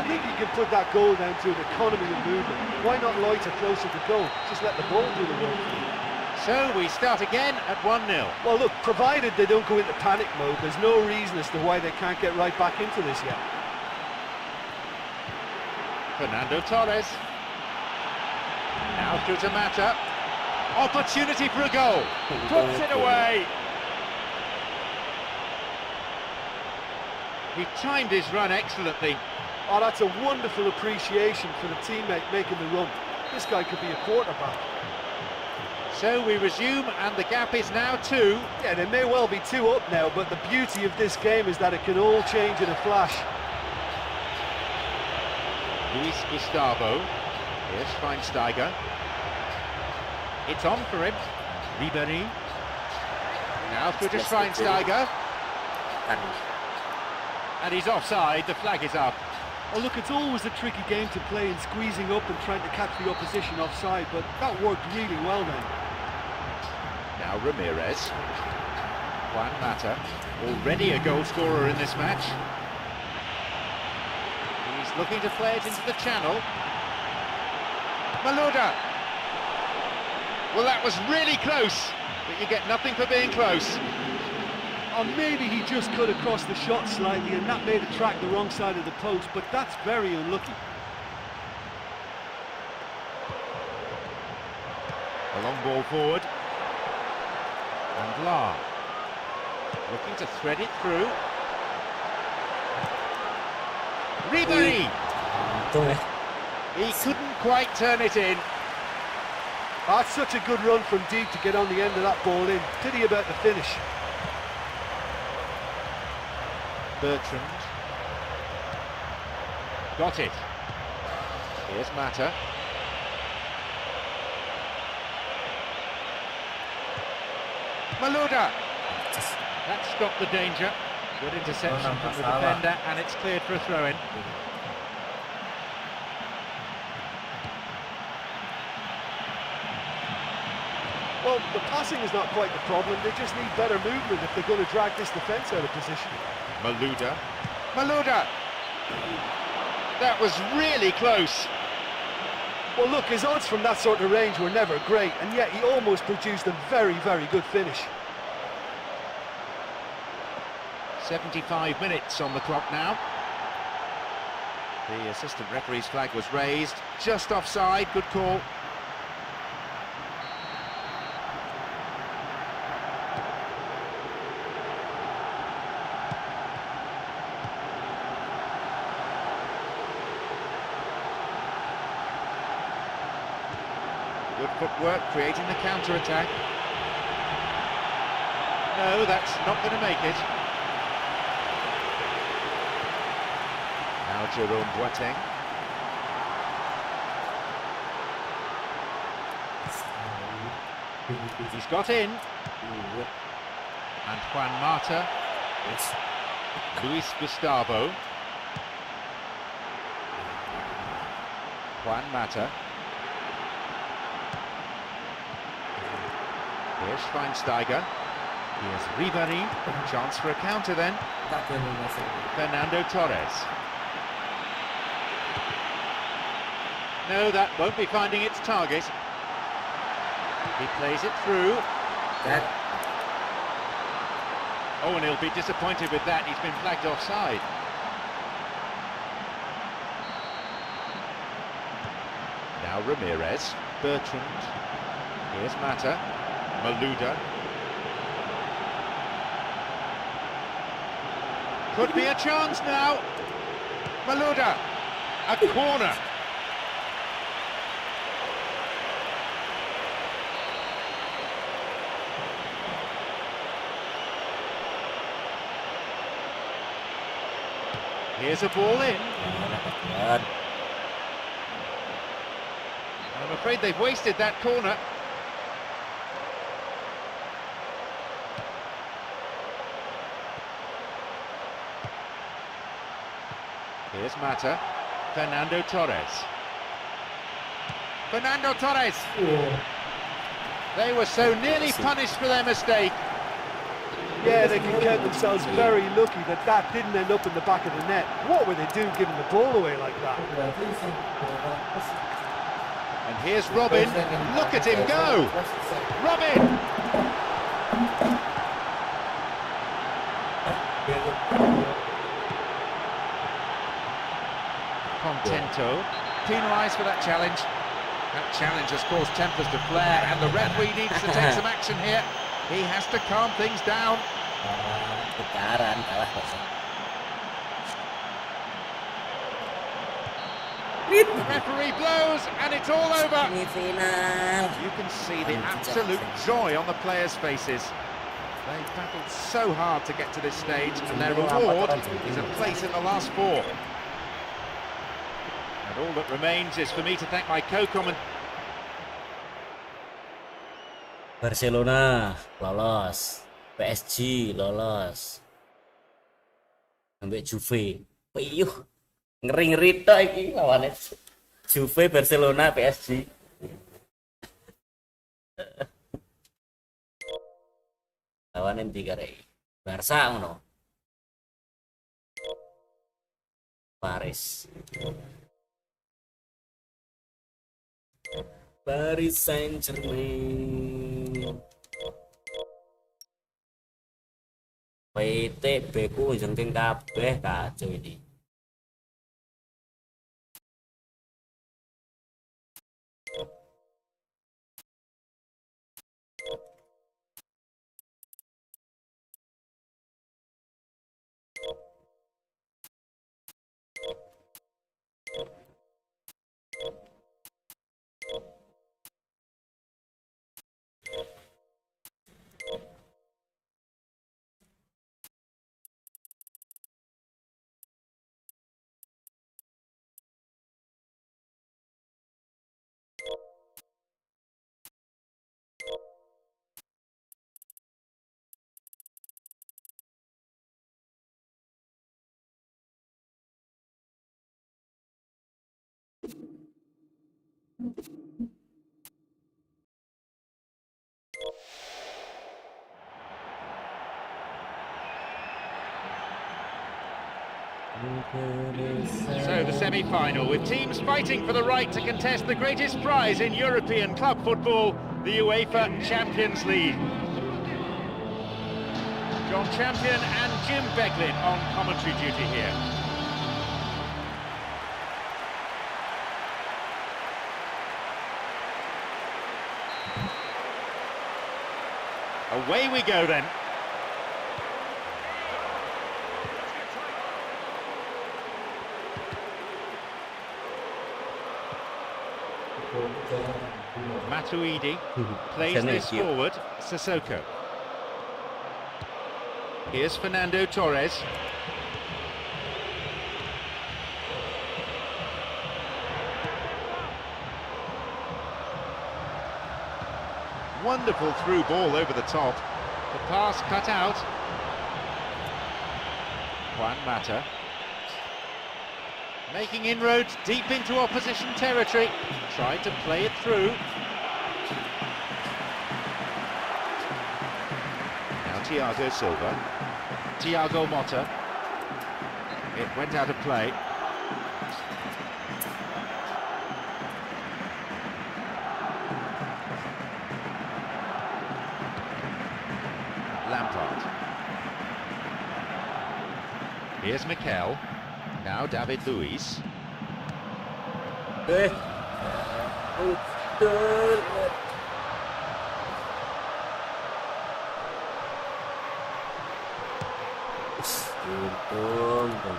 I think you can put that goal down to an economy of movement. Why not loiter closer to goal? Just let the ball do the work. So we start again at 1-0. Well, look, provided they don't go into panic mode, there's no reason as to why they can't get right back into this yet. Fernando Torres. Now through to Mata. Opportunity for a goal. Puts it away. He timed his run excellently. Oh, that's a wonderful appreciation for the teammate making the run. This guy could be a quarterback. So we resume, and the gap is now 2. Yeah, they may well be 2 up now, but the beauty of this game is that it can all change in a flash. Luis Gustavo. Here's Schweinsteiger. It's on for him. Ribéry. Now through to Schweinsteiger. And he's offside. The flag is up. Oh, look, it's always a tricky game to play in squeezing up and trying to catch the opposition offside, but that worked really well then. Now Ramirez. Juan Mata. Already a goal scorer in this match. He's looking to play it into the channel. Maluda. Well, that was really close, but you get nothing for being close. Or maybe he just cut across the shot slightly and that made it track the wrong side of the post, but that's very unlucky. A long ball forward. And La. Looking to thread it through. Ribéry! Untung ya. He couldn't quite turn it in. That's such a good run from deep to get on the end of that ball in. Pity about the finish. Bertrand. Got it. Here's Mata. Malouda. That stopped the danger. Good interception from the defender, and it's cleared for a throw-in. Well, the passing is not quite the problem. They just need better movement if they're going to drag this defence out of position. Malouda. Malouda! That was really close. Well, look, his odds from that sort of range were never great, and yet he almost produced a very, very good finish. 75 minutes on the clock now. The assistant referee's flag was raised, just offside, good call. Good footwork, creating the counter-attack. No, that's not going to make it. Now Jerome Boateng. He's got in. And Juan Mata. Luis Gustavo. Juan Mata. Here's Schweinsteiger. Here's Ribéry. Chance for a counter then. Fernando Torres. No, that won't be finding its target. He plays it through. Oh, and he'll be disappointed with that. He's been flagged offside. Now Ramirez. Bertrand. Here's Mata. Malouda. Could be a chance now. Malouda. A corner. Here's a ball in. And I'm afraid they've wasted that corner. Here's Mata. Fernando Torres. Fernando Torres! They were so nearly punished for their mistake. Yeah, they can count themselves very lucky that that didn't end up in the back of the net. What were they doing giving the ball away like that? And here's Robin. Look at him go! Robin! Contento. Penalised for that challenge. That challenge has caused tempers to flare, and the referee needs to take some action here. He has to calm things down. Tukaran kalah kok. The referee blows, and it's all over. Semifinal. You can see the absolute joy on the players' faces. They battled so hard to get to this stage, and their reward is a place in the last four. And all that remains is for me to thank my co-commentator. Barcelona lolos, PSG lolos, sampai Juve. Piyuh, ngeri-ngeri tok iki lawannya. Juve, Barcelona, PSG. Lawannya tiga rei. Barca ngono. Paris. Paris Saint-Germain. PT beku jengking kabeh kacau ini. So the semi-final, with teams fighting for the right to contest the greatest prize in European club football, the UEFA Champions League. John Champion and Jim Beglin on commentary duty here. Away we go then. Matuidi plays this forward, Sissoko. Here's Fernando Torres. Wonderful through ball over the top. The pass cut out. Juan Mata. Making inroads deep into opposition territory. Tried to play it through. Now Thiago Silva. Thiago Motta. It went out of play. Lampard. Here's Mikel. Now David Luiz. Betul. Untung.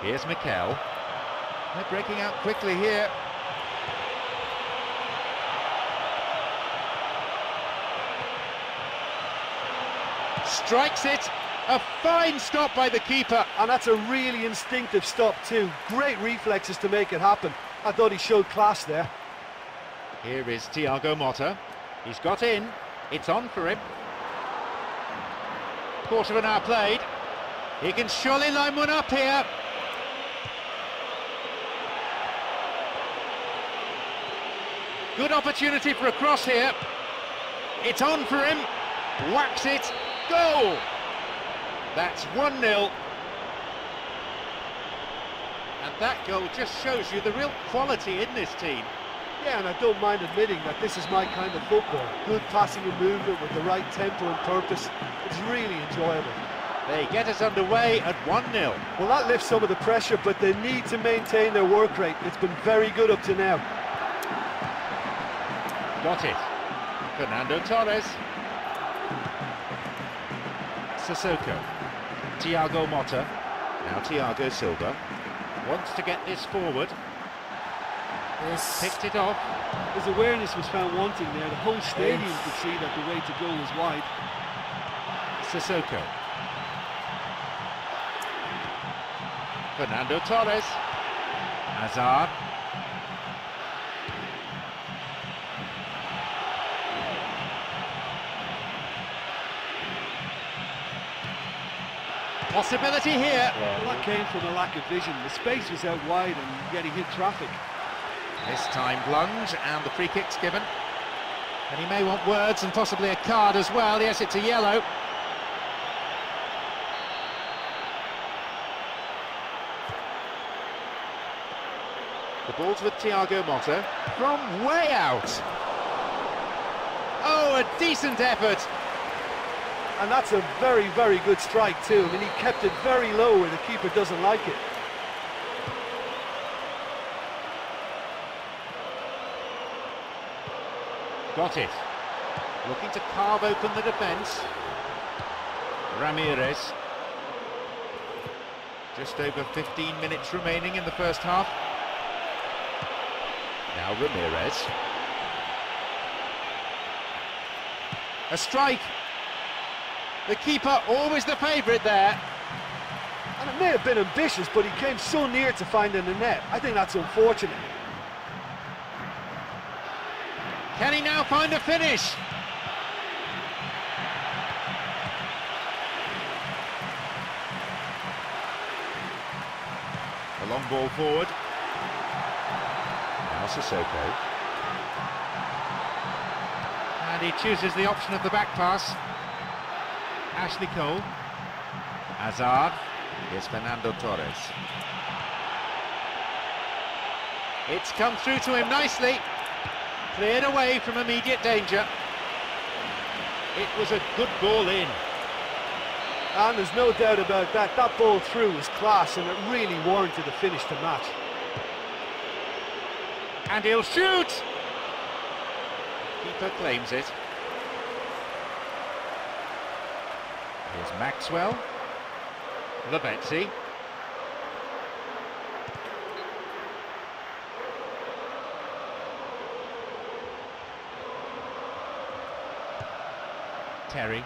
Here's Mikel. They're breaking out quickly here. Strikes it. A fine stop by the keeper. And that's a really instinctive stop too. Great reflexes to make it happen. I thought he showed class there. Here is Thiago Motta. He's got in. It's on for him. Quarter of an hour played. He can surely line one up here. Good opportunity for a cross here. It's on for him. Whacks it. Goal! That's 1-0. And that goal just shows you the real quality in this team. Yeah, and I don't mind admitting that this is my kind of football. Good passing and movement with the right tempo and purpose. It's really enjoyable. They get us underway at 1-0. Well, that lifts some of the pressure, but they need to maintain their work rate. It's been very good up to now. Got it. Fernando Torres. Sissoko. Thiago Motta. Now Thiago Silva. Wants to get this forward. Yes. Picked it off. His awareness was found wanting there. The whole stadium could see that the way to go was wide. Sissoko. Fernando Torres. Hazard. Possibility here. Well, that came from a lack of vision. The space was out wide and yet he hit traffic. This time lunge and the free kick's given. And he may want words and possibly a card as well. Yes, it's a yellow. The ball's with Thiago Motta from way out. Oh, a decent effort. And that's a very, very good strike too. I mean, he kept it very low where the keeper doesn't like it. Got it. Looking to carve open the defence. Ramirez. Just over 15 minutes remaining in the first half. Now Ramirez. A strike. The keeper, always the favourite there. And it may have been ambitious, but he came so near to finding the net. I think that's unfortunate. Can he now find a finish? A long ball forward. Sissoko. And he chooses the option of the back pass. Ashley Cole. Hazard. Here's Fernando Torres. It's come through to him nicely. Cleared away from immediate danger. It was a good ball in. And there's no doubt about that. That ball through was class, and it really warranted the finish to match. And he'll shoot! Keeper claims it. Here's Maxwell. Lavezzi. Terry.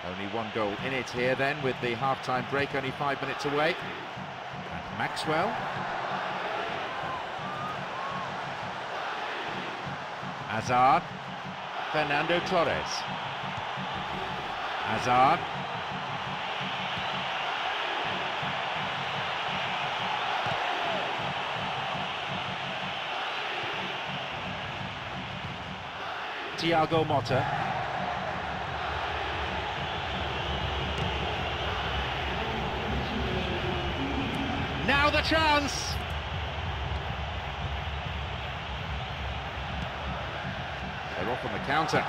Only one goal in it here then, with the half-time break only 5 minutes away. And Maxwell. Hazard. Fernando Torres. Hazard. Thiago Motta. Now the chance! They're off on the counter.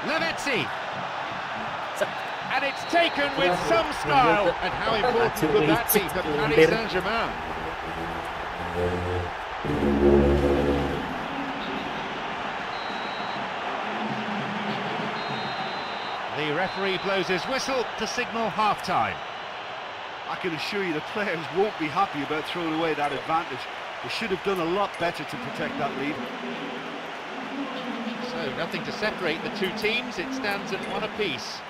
Lavezzi! And it's taken with some style. And how important would that be for Paris Saint-Germain? The referee blows his whistle to signal half-time. I can assure you the players won't be happy about throwing away that advantage. They should have done a lot better to protect that lead. So nothing to separate the two teams, it stands at one apiece.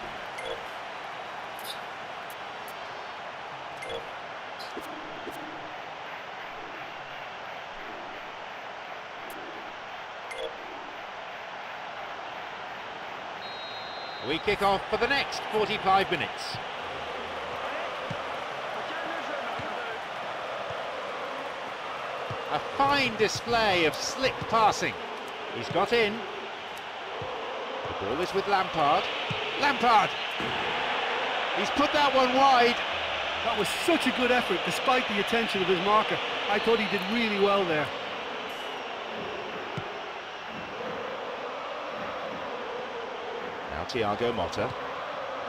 We kick off for the next 45 minutes. A fine display of slick passing. He's got in. The ball is with Lampard. Lampard! He's put that one wide. That was such a good effort, despite the attention of his marker. I thought he did really well there. Now Thiago Motta.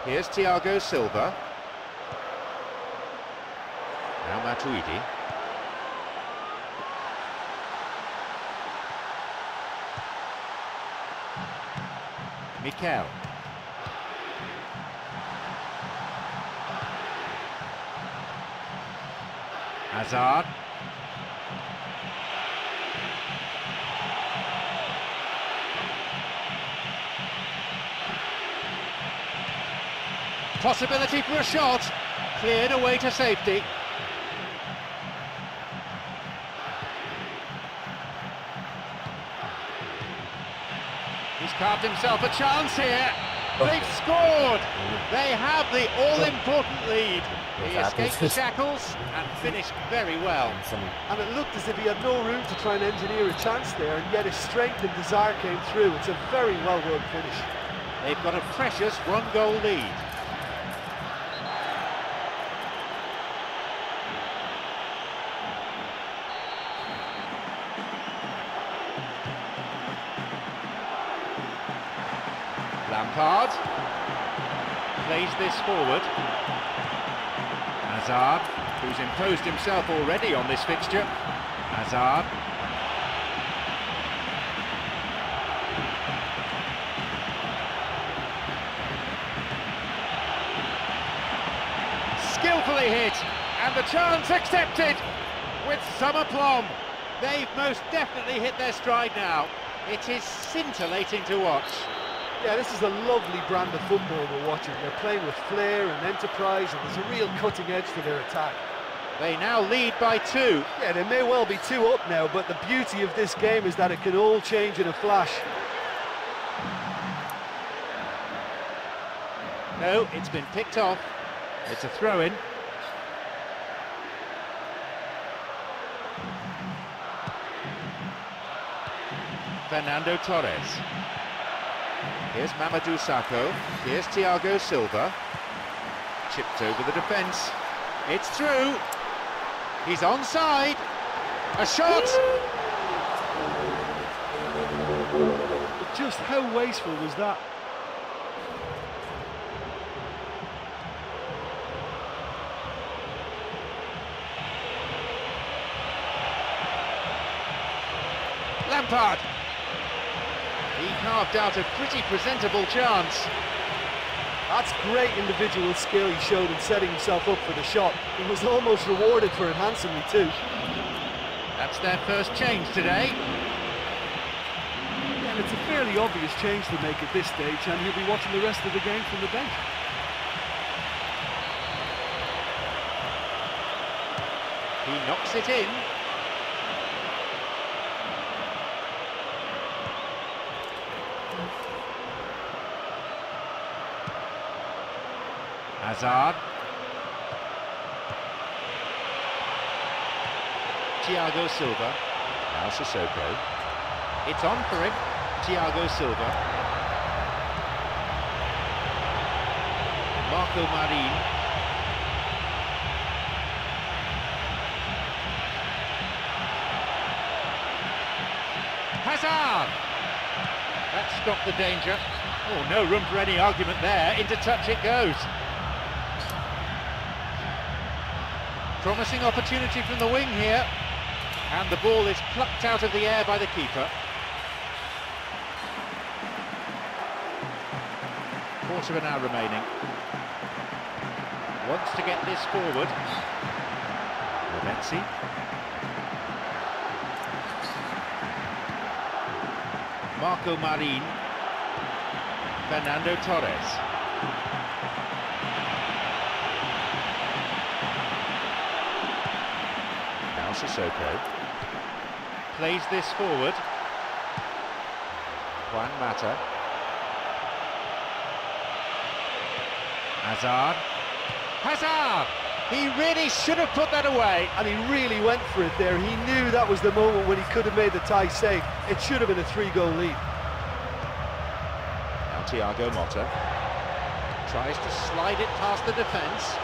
Here's Thiago Silva. Now Matuidi. Mikel. Hazard. Possibility for a shot. Cleared away to safety. He's carved himself a chance here. They've scored. They have the all-important lead. He escaped the shackles and finished very well. And it looked as if he had no room to try and engineer a chance there, and yet his strength and desire came through. It's a very well-worked finish. They've got a precious one-goal lead. Lampard plays this forward. Hazard, who's imposed himself already on this fixture. Hazard. Skillfully hit, and the chance accepted with some aplomb. They've most definitely hit their stride now. It is scintillating to watch. Yeah, this is a lovely brand of football we're watching. They're playing with flair and enterprise, and there's a real cutting edge to their attack. They now lead by 2. Yeah, they may well be 2 up now, but the beauty of this game is that it can all change in a flash. No, it's been picked off. It's a throw-in. Fernando Torres. Here's Mamadou Sakho. Here's Thiago Silva. Chipped over the defence. It's through. He's onside. A shot. Just how wasteful was that? Lampard. He carved out a pretty presentable chance. That's great individual skill he showed in setting himself up for the shot. He was almost rewarded for it handsomely too. That's their first change today. And it's a fairly obvious change to make at this stage, and he'll be watching the rest of the game from the bench. He knocks it in. Hazard. Thiago Silva. Now Sissoko. It's on for him. Thiago Silva. Marco Marin. Hazard! That stopped the danger. Oh, no room for any argument there. Into touch it goes. Promising opportunity from the wing here, and the ball is plucked out of the air by the keeper. Quarter of an hour remaining. Wants to get this forward. Lorenzi. Marco Marin. Fernando Torres. Sissoko plays this forward. Juan Mata. Hazard. Hazard! He really should have put that away. And he really went for it there. He knew that was the moment when he could have made the tie save. It should have been a 3-goal lead. Now Thiago Motta tries to slide it past the defence.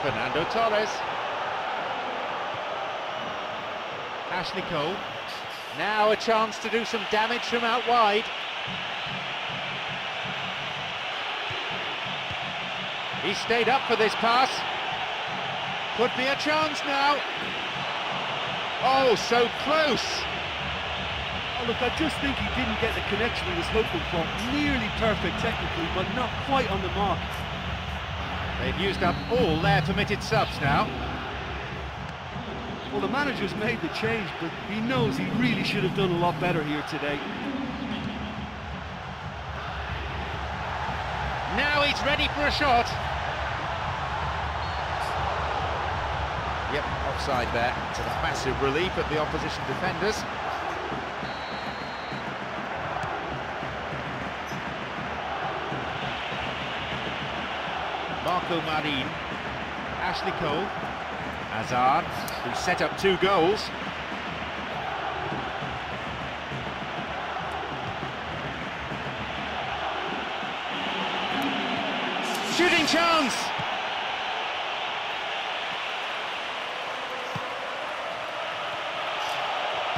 Fernando Torres. Ashley Cole. Now a chance to do some damage from out wide. He stayed up for this pass. Could be a chance now. Oh, so close. Oh, look, I just think he didn't get the connection he was hoping for. Nearly perfect technically, but not quite on the mark. They've used up all their permitted subs now. Well, the manager's made the change, but he knows he really should have done a lot better here today. Now he's ready for a shot. Yep, offside there, to the massive relief at the opposition defenders. Marco Marin, Ashley Cole, Hazard, who set up 2 goals. Shooting chance!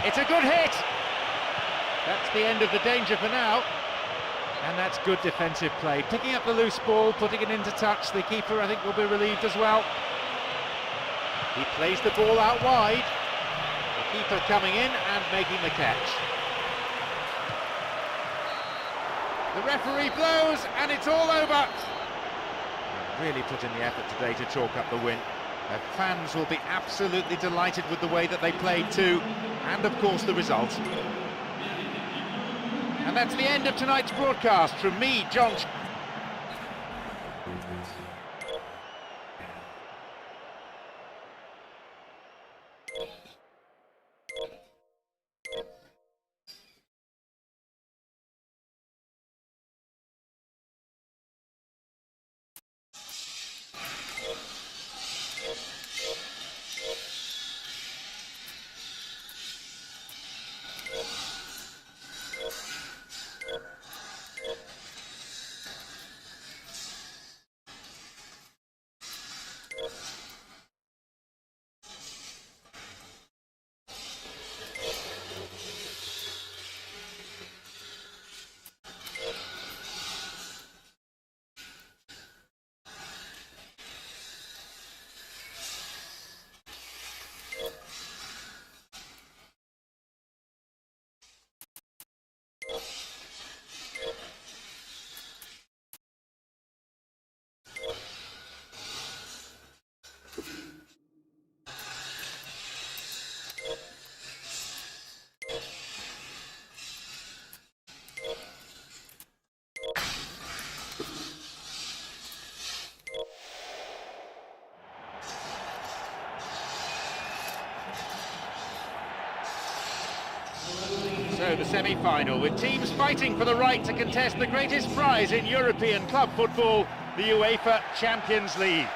It's a good hit! That's the end of the danger for now. And that's good defensive play. Picking up the loose ball, putting it into touch. The keeper, I think, will be relieved as well. He plays the ball out wide. The keeper coming in and making the catch. The referee blows and it's all over. Really put in the effort today to chalk up the win. Their fans will be absolutely delighted with the way that they played too, and of course the result. And that's the end of tonight's broadcast from me, John. also the semi-final, with teams fighting for the right to contest the greatest prize in European club football, the UEFA Champions League.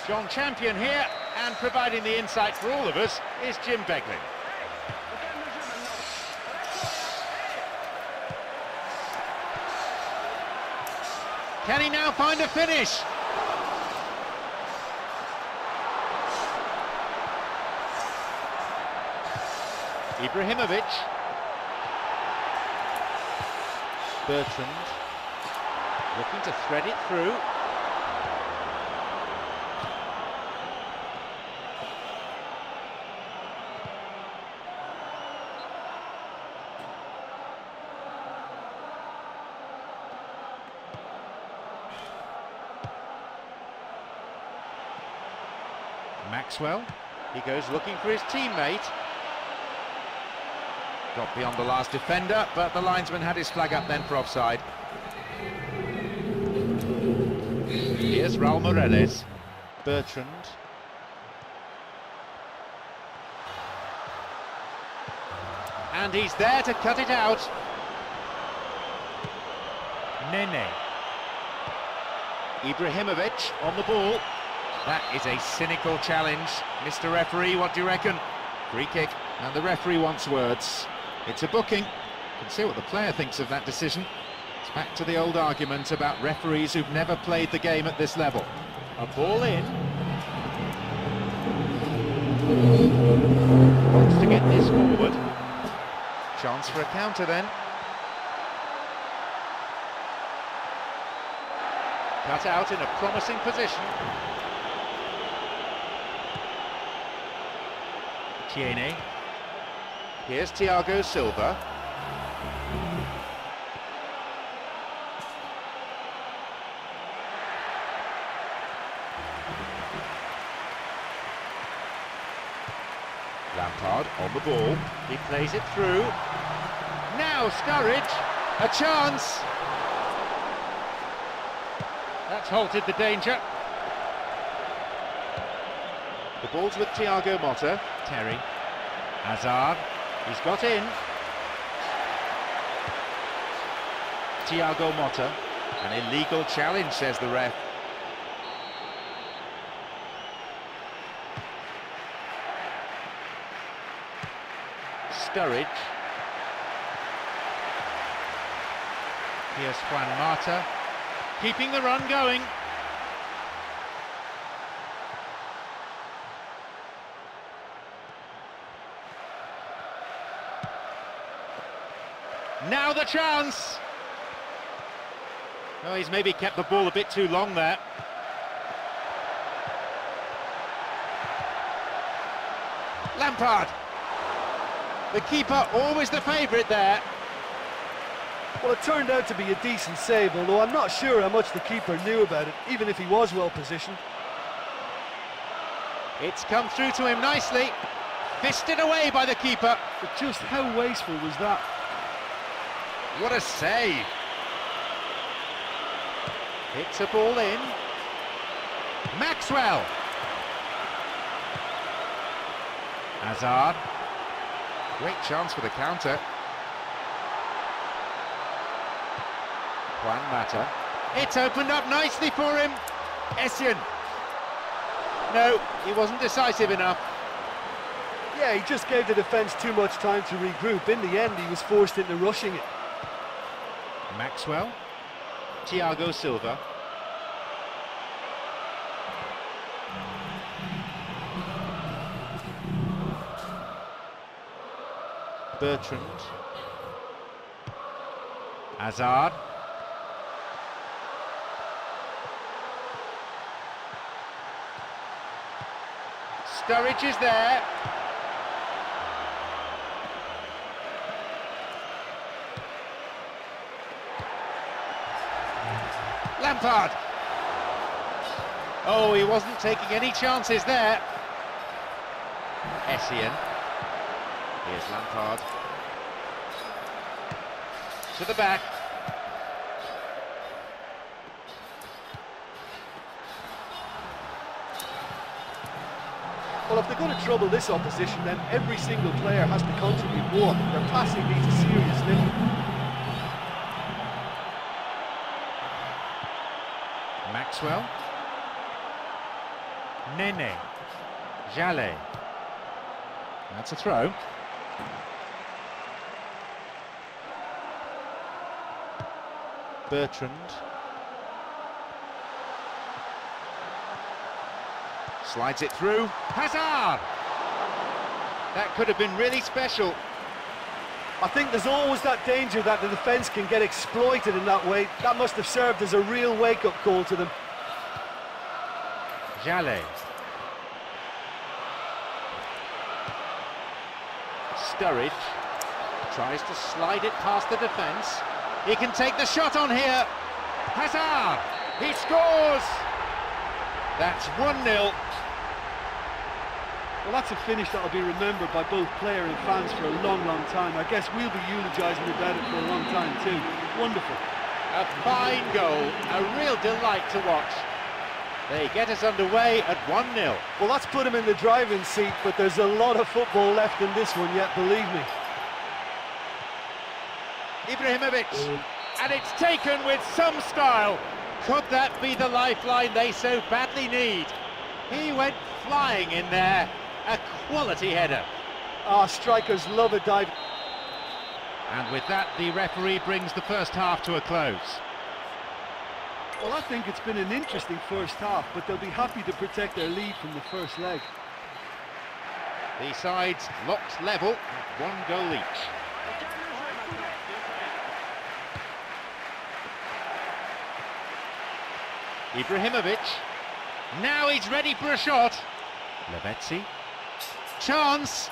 John Champion here, and providing the insight for all of us is Jim Beglin. Can he now find a finish? Ibrahimovic. Bertrand. Looking to thread it through. Maxwell. He goes looking for his teammate. Got beyond the last defender, but the linesman had his flag up then for offside. Here's Raul Moreles. Bertrand. And he's there to cut it out. Nene. Ibrahimovic on the ball. That is a cynical challenge. Mr. Referee, what do you reckon? Free kick, and the referee wants words. It's a booking. You can see what the player thinks of that decision. It's back to the old argument about referees who've never played the game at this level. A ball in. Wants to get this forward. Chance for a counter then. Cut out in a promising position. Tiene. Here's Thiago Silva. Lampard on the ball. He plays it through. Now Sturridge. A chance. That's halted the danger. The ball's with Thiago Motta. Terry. Hazard. He's got in. Thiago Motta. An illegal challenge, says the ref. Sturridge. Here's Juan Mata. Keeping the run going. Now the chance! Oh, he's maybe kept the ball a bit too long there. Lampard! The keeper, always the favourite there. Well, it turned out to be a decent save, although I'm not sure how much the keeper knew about it, even if he was well positioned. It's come through to him nicely. Fisted away by the keeper. But just how wasteful was that? What a save. Hits a ball in. Maxwell. Hazard. Great chance for the counter. Juan Mata. It's opened up nicely for him. Essien. No, he wasn't decisive enough. Yeah, he just gave the defence too much time to regroup. In the end, he was forced into rushing it. Maxwell. Thiago Silva. Bertrand. Hazard. Sturridge is there. Lampard. Oh, he wasn't taking any chances there. Essien. Here's Lampard. To the back. Well, if they're going to trouble this opposition, then every single player has to contribute more. Their passing needs a serious lift. Maxwell. Nene. Jallet. That's a throw. Bertrand. Slides it through. Hazard! That could have been really special. I think there's always that danger that the defence can get exploited in that way. That must have served as a real wake-up call to them. Jallet. Sturridge tries to slide it past the defence. He can take the shot on here. Hazard! He scores! That's 1-0. Well, that's a finish that'll be remembered by both player and fans for a long, long time. I guess we'll be eulogising about it for a long time too. Wonderful. A fine goal, a real delight to watch. They get us underway at 1-0. Well, that's put him in the driving seat, but there's a lot of football left in this one yet, believe me. Ibrahimovic, and it's taken with some style. Could that be the lifeline they so badly need? He went flying in there. A quality header. Strikers love a dive. And with that, the referee brings the first half to a close. Well, I think it's been an interesting first half, but they'll be happy to protect their lead from the first leg. The sides locked level at 1 goal each. Ibrahimovic. Now he's ready for a shot. Lavezzi. Chance.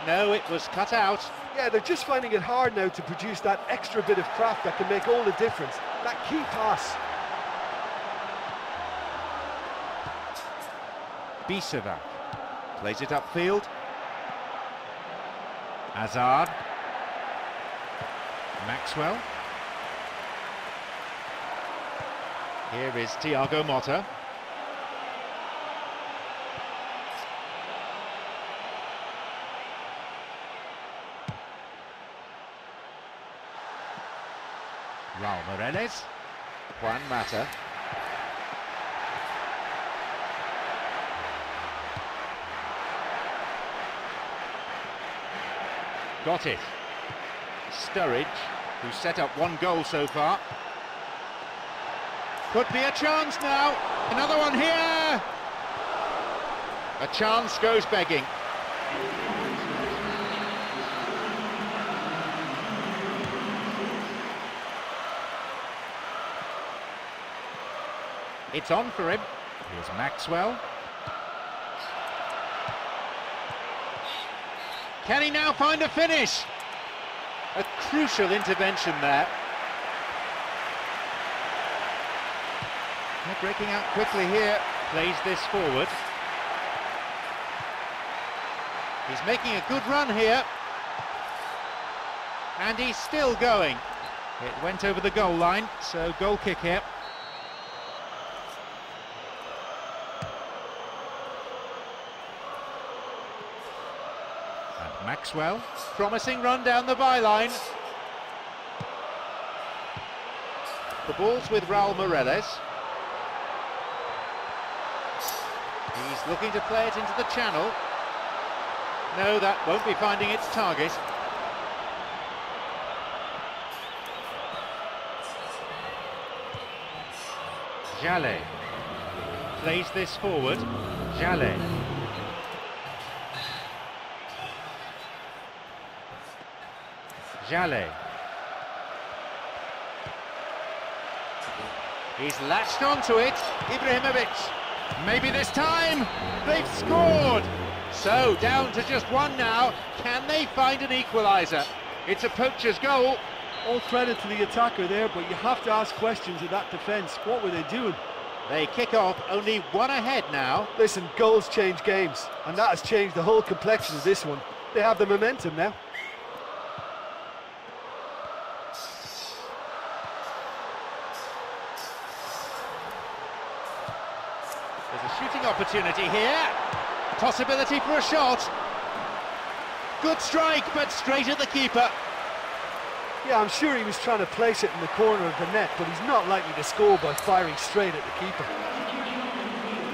No, it was cut out. Yeah, they're just finding it hard now to produce that extra bit of craft that can make all the difference. That key pass. Bisevac plays it upfield. Hazard. Maxwell. Here is Thiago Motta. Raul Moreles. Juan Mata. Got it. Sturridge, who set up 1 goal so far. Could be a chance now. Another one here. A chance goes begging. It's on for him. Here's Maxwell. Can he now find a finish? A crucial intervention there. They're breaking out quickly here. Plays this forward. He's making a good run here. And he's still going. It went over the goal line, so goal kick here. And Maxwell, promising run down the byline. The ball's with Raul Moreles. He's looking to play it into the channel. No, that won't be finding its target. Jallet plays this forward. Jallet. Jallet. He's latched onto it. Ibrahimovic. Maybe this time. They've scored. So down to just 1 now. Can they find an equaliser? It's a poacher's goal. All credit to the attacker there, but you have to ask questions of that defence. What were they doing? They kick off only 1 ahead now. Listen, goals change games, and that has changed the whole complexion of this one. They have the momentum now. shooting opportunity here. Possibility for a shot. Good strike, but straight at the keeper. Yeah, I'm sure he was trying to place it in the corner of the net, but he's not likely to score by firing straight at the keeper.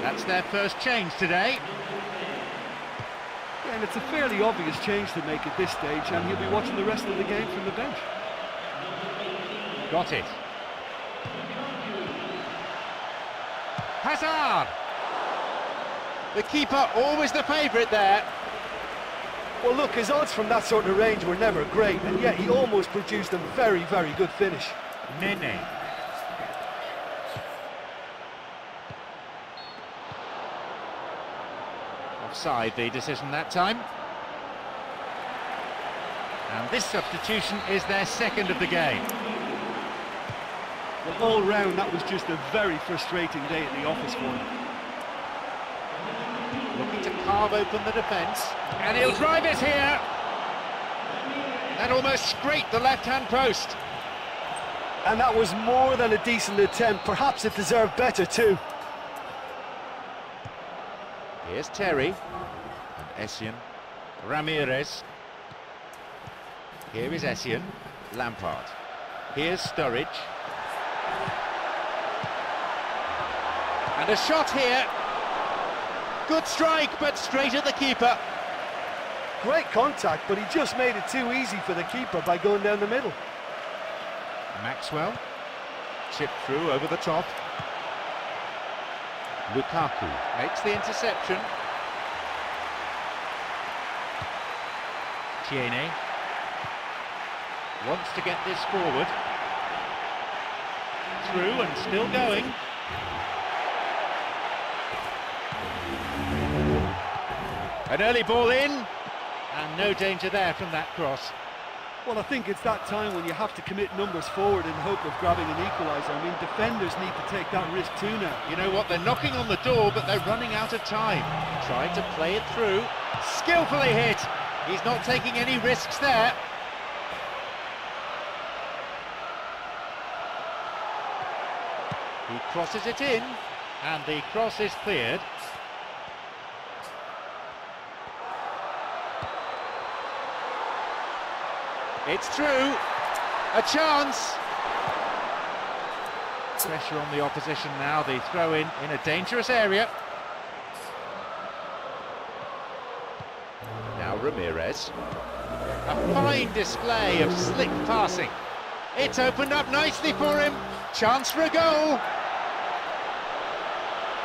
That's their first change today. Yeah, and it's a fairly obvious change to make at this stage, and he'll be watching the rest of the game from the bench. Got it. Hazard! The keeper always the favourite there. Well, look, his odds from that sort of range were never great, and yet he almost produced a very, very good finish. Nene. Offside the decision that time. And this substitution is their second of the game. Well, all round, that was just a very frustrating day at the office for him. Looking to carve open the defence. And he'll drive it here. That almost scraped the left-hand post. And that was more than a decent attempt. Perhaps it deserved better too. Here's Terry. And Essien. Ramirez. Here is Essien. Lampard. Here's Sturridge. And a shot here. Good strike, but straight at the keeper. Great contact, but he just made it too easy for the keeper by going down the middle. Maxwell. Chipped through over the top. Lukaku makes the interception. Tierney wants to get this forward. Through and still going. An early ball in, and no danger there from that cross. Well, I think it's that time when you have to commit numbers forward in hope of grabbing an equaliser. I mean, defenders need to take that risk too now. You know what, they're knocking on the door, but they're running out of time. Tried to play it through. Skillfully hit. He's not taking any risks there. He crosses it in, and the cross is cleared. It's through. A chance. Pressure on the opposition now. The throw in a dangerous area. Now Ramirez. A fine display of slick passing. It's opened up nicely for him. Chance for a goal.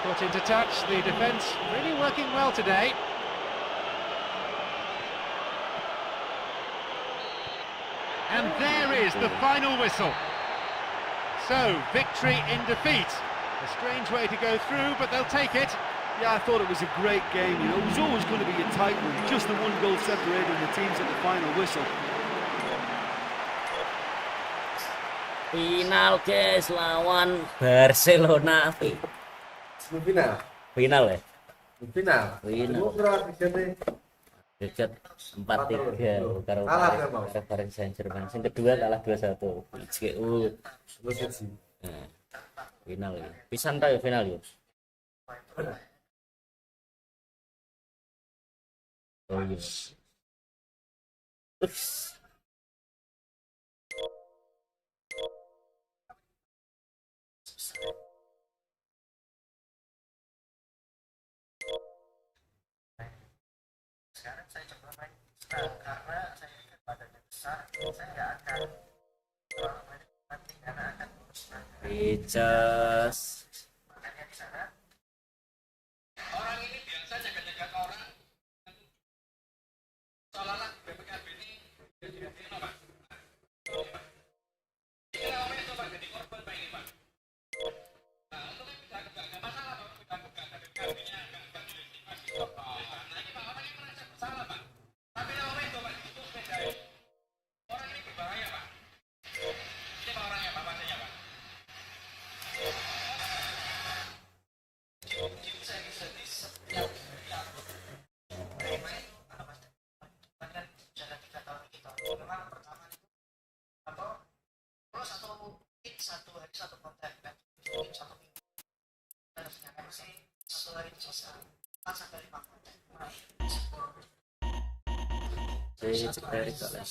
Put into touch. The defence really working well today. And there is the final whistle. So, victory in defeat. A strange way to go through, but they'll take it. Yeah, I thought it was a great game. You know, it was always going to be a tight one. Just the one goal separating the teams at the final whistle. Final guys lawan Barcelona. Final. Final ya? Final. Final. Lu berapa sih? Dekat 4-3 karo Kalah kan, Mas? Paris Saint-Germain. Sing kedua kalah 2-1. JU. Terus sih. Final ya. Pisan ta ya final ya. Oh iya. Ups. Sekarang saya coba main karena saya pikir badannya besar, saya nggak akan mati karena akan urus Picas. makanya di sana. Orang ini biasa jaga-jaga orang. Seolah-olah BPKB ini jadi apa? Ini namanya coba jadi korban Pak ini Pak. Nah, untuk yang tidak masalah Pak, kita buka BPKB-nya agak dilegitimasi. Nah, ini Pak orang ini merasa bersalah Pak. Tapi namanya coba itu sepeda. Orang ini berbahaya Pak. Ini Pak orangnya Pak, pastinya Pak. Satu hari satu konten, satu minggu harusnya kan sih selain sisa 4 sampai 5 konten mulai Cek dari kalian.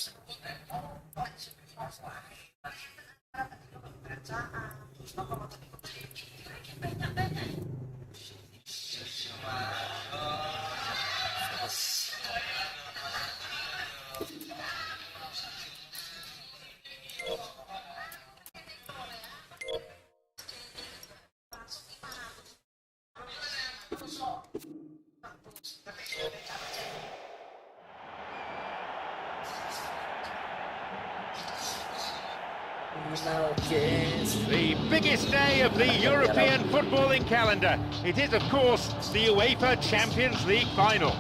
The biggest day of the European footballing calendar. It is, of course, the UEFA Champions League final.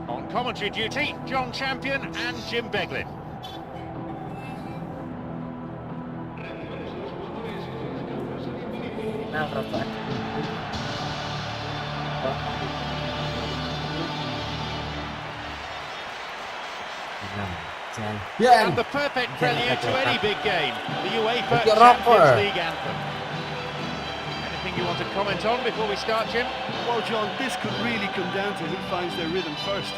On commentary duty, John Champion and Jim Beglin. Nah, Rafa. And the perfect prelude to any big game, the UEFA Look at Champions Rafa. League anthem. Anything you want to comment on before we start, Jim? Well, John, this could really come down to who finds their rhythm first.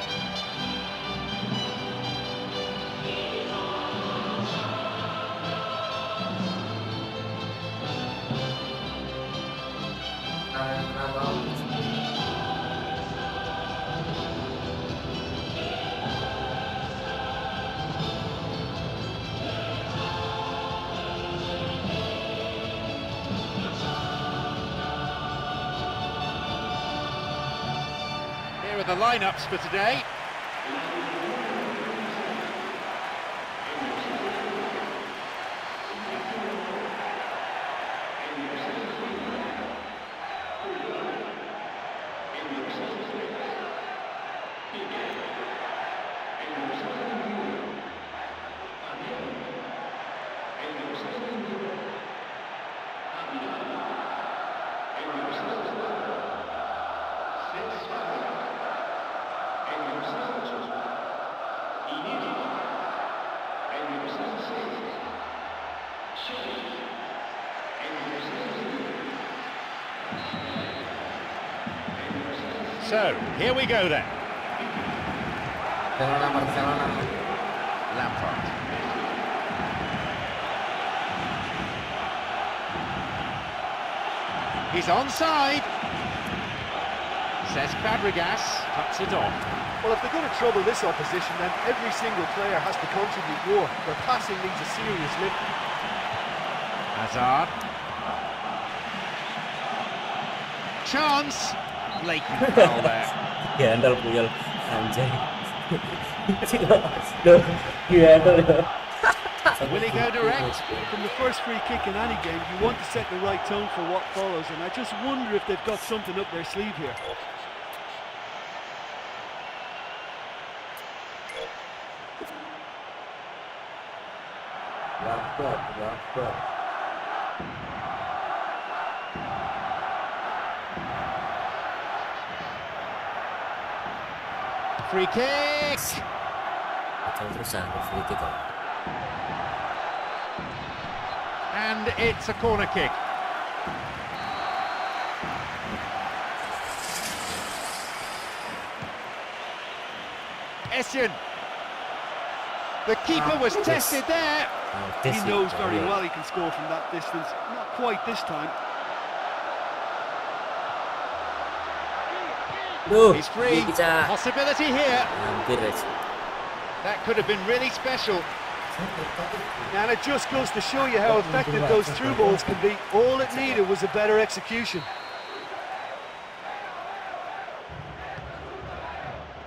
Here are the lineups for today. So, here we go then. Barcelona. Lampard. He's onside. Says Fabregas. Cuts it off. Well, if they're going to trouble this opposition, then every single player has to contribute more. Their passing needs a serious lift. Hazard. Chance. Blatant foul there. Handle Puyol anjay. Duh, handle. Will he go direct? From the first free kick in any game, you want to set the right tone for what follows, and I just wonder if they've got something up their sleeve here. Waktu. Free kick. Terusan free kick. And it's a corner kick. Essien. The keeper was tested there. He knows very well he can score from that distance. Not quite this time. He's free. Possibility here. That could have been really special. And it just goes to show you how effective those through balls can be. All it needed was a better execution.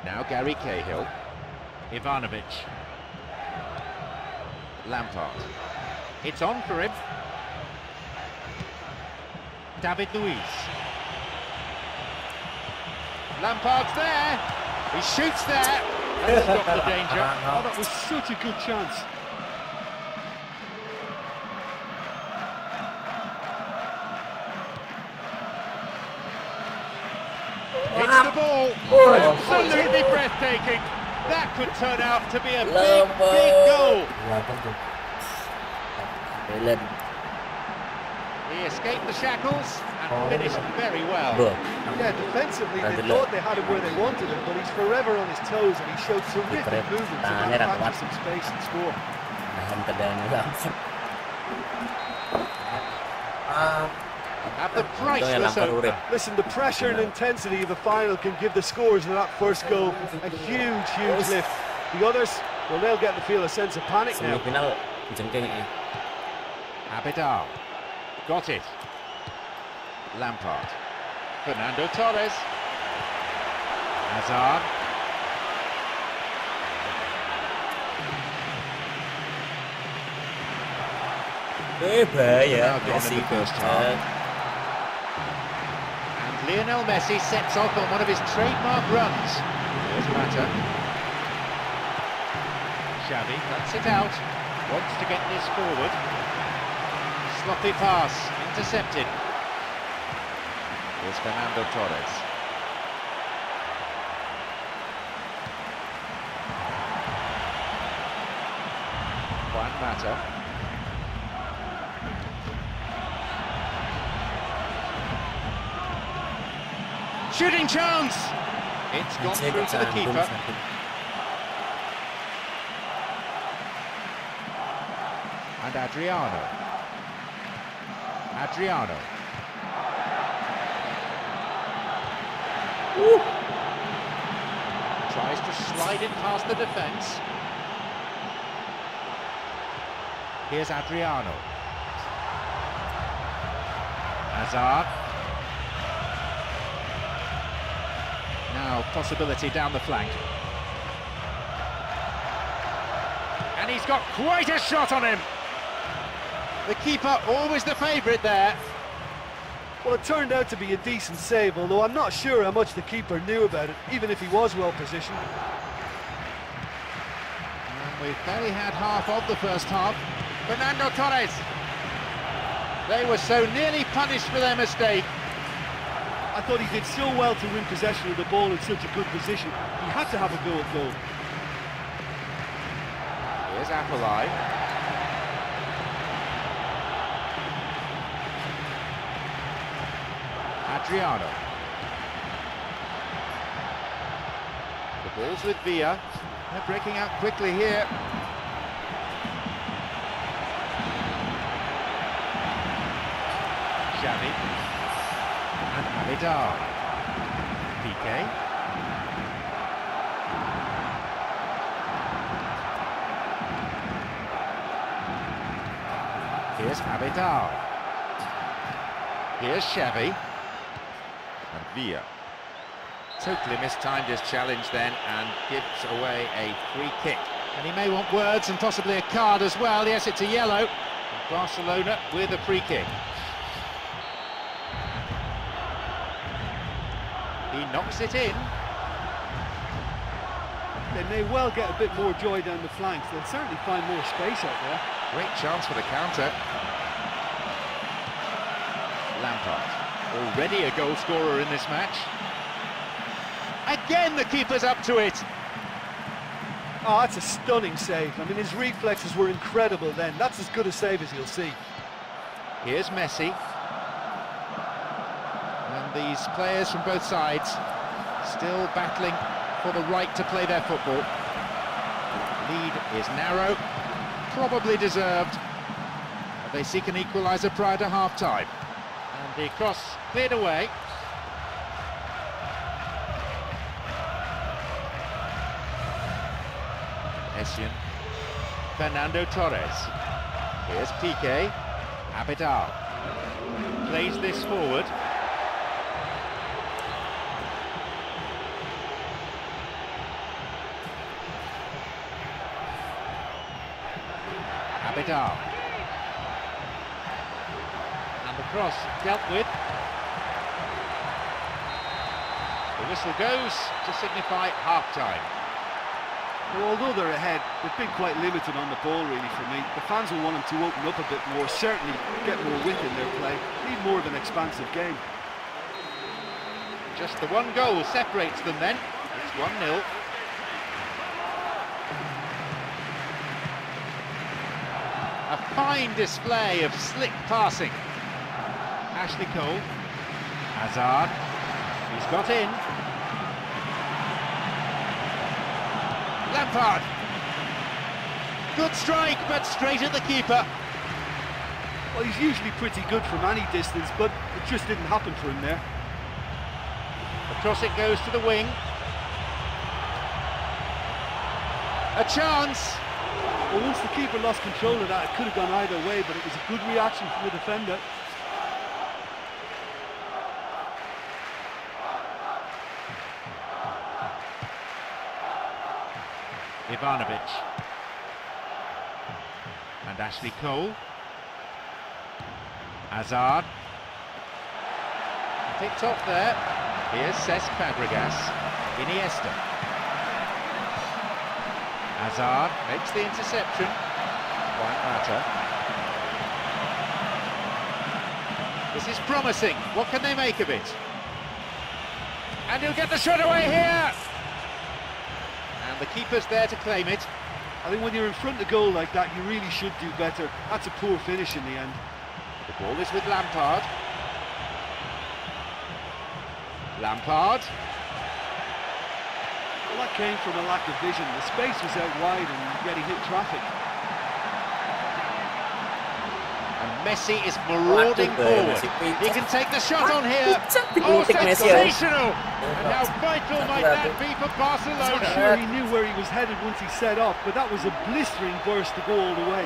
Now Gary Cahill. Ivanovic. Lampard. It's on for him. David Luiz. Lampard's there. He shoots there. That's stopped the danger. Oh, that was such a good chance. Hits the ball. Absolutely breathtaking. That could turn out to be a big, big goal. He escaped the shackles and Finished very well. Bro, Yeah, defensively they Nandun thought they had him where they wanted him, but he's forever on his toes and he showed terrific Kiper, movement to tangannya get rata back banget. to some space and score. nahan tendangannya langsung. At the Untungnya priceless Lampard urip. opener. Listen, the pressure and intensity of the final can give the scorers of that first goal a huge lift. The others, well, they'll get to feel a sense of panic now. Semifinal jengking ya. Abidal. Got it. Lampard. Fernando Torres. Hazard. Bahaya. Now gone in Messi. the first half. And Lionel Messi sets off on one of his trademark runs. Here's Mata. Xavi cuts it out. Wants to get this forward. Sloppy pass. Intercepted. Here's Fernando Torres. Juan Mata. Shooting chance! It's gone Anjing, through to the cantum, keeper. sakit. And Adriano. Tries to slide it past the defence. Here's Adriano. Hazard. Now possibility down the flank. And he's got quite a shot on him. The keeper always the favourite there. Well, it turned out to be a decent save, although I'm not sure how much the keeper knew about it, even if he was well positioned. And we've barely had half of the first half. Fernando Torres. They were so nearly punished for their mistake. I thought he did so well to win possession of the ball in such a good position. He had to have a go at goal. Here's Apolai. Adriano. The ball's with Villa. They're breaking out quickly here. Xavi. And Abidal. Piqué. Here's Abidal. Here's Xavi. And Villa. Totally mistimed his challenge then and gives away a free kick. And he may want words and possibly a card as well. Yes, it's a yellow. And Barcelona with a free kick. He knocks it in. They may well get a bit more joy down the flanks. They'll certainly find more space out there. Great chance for the counter. Lampard, already a goal scorer in this match. Again, the keeper's up to it. Oh, that's a stunning save. I mean, his reflexes were incredible then. That's as good a save as you'll see. Here's Messi. And these players from both sides still battling for the right to play their football. Lead is narrow, probably deserved. They seek an equaliser prior to half-time. And the cross cleared away. Essien. Fernando Torres. Here's Piqué. Abidal. Plays this forward. Abidal. And the cross dealt with. The whistle goes to signify half-time. Well, although they're ahead, they've been quite limited on the ball, really, for me. The fans will want them to open up a bit more, certainly get more width in their play, need more of an expansive game. Just the one goal separates them then. It's 1-0. A fine display of slick passing. Ashley Cole. Hazard. He's got in. Lampard. Good strike, but straight at the keeper. Well, he's usually pretty good from any distance, but it just didn't happen for him there. Across it goes to the wing. A chance. Well, once the keeper lost control of that, it could have gone either way, but it was a good reaction from the defender. Ivanovic. And Ashley Cole. Hazard. Picked off there. Here's Cesc Fabregas. Iniesta. Hazard makes the interception. Quite matter. This is promising. What can they make of it? And he'll get the shot away here. And the keeper's there to claim it. I think when you're in front of goal like that, you really should do better. That's a poor finish in the end. The ball is with Lampard. Lampard. Well, that came from a lack of vision. The space was out wide and yet he hit traffic. And Messi is marauding forward. He can take the shot on here. Oh, Picek Messi, oh. sensational! And how vital might that be for I'm Barcelona? sure he knew where he was headed once he set off, but that was a blistering burst to go all the way.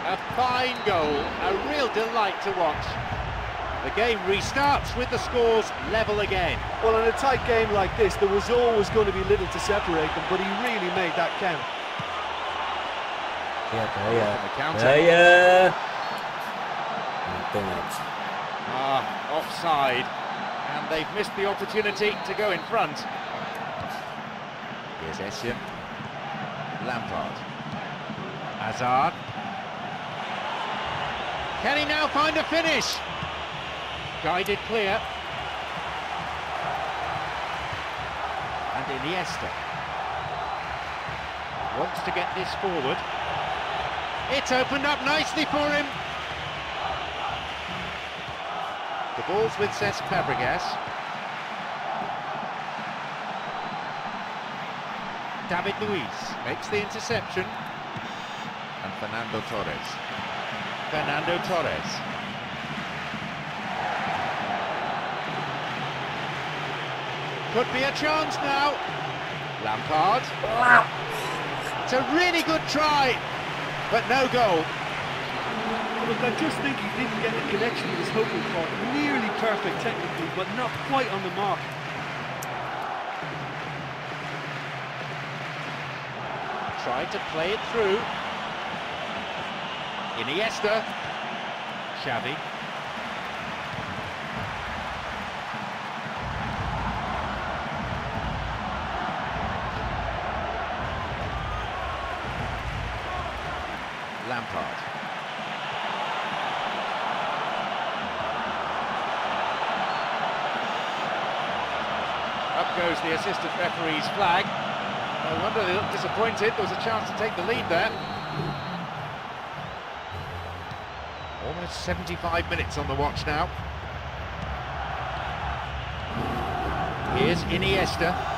A fine goal, a real delight to watch. The game restarts with the scores level again. Well, in a tight game like this, there was always going to be little to separate them, but he really made that count. Bahaya. The counter. Bahaya. Untung aja. Offside. And they've missed the opportunity to go in front. Here's Essien. Lampard. Hazard. Can he now find a finish? Guided clear. And Iniesta wants to get this forward. It's opened up nicely for him. The ball's with Cesc Fabregas. David Luiz makes the interception. And Fernando Torres. Fernando Torres. Could be a chance now. Lampard. It's a really good try, but no goal. Look, I just think he didn't get the connection he was hoping for. Nearly perfect technically, but not quite on the mark. Tried to play it through. Iniesta. Xavi. Lampard. Up goes the assistant referee's flag. No wonder they look disappointed. There was a chance to take the lead there. Almost 75 minutes on the watch now. Here's Iniesta.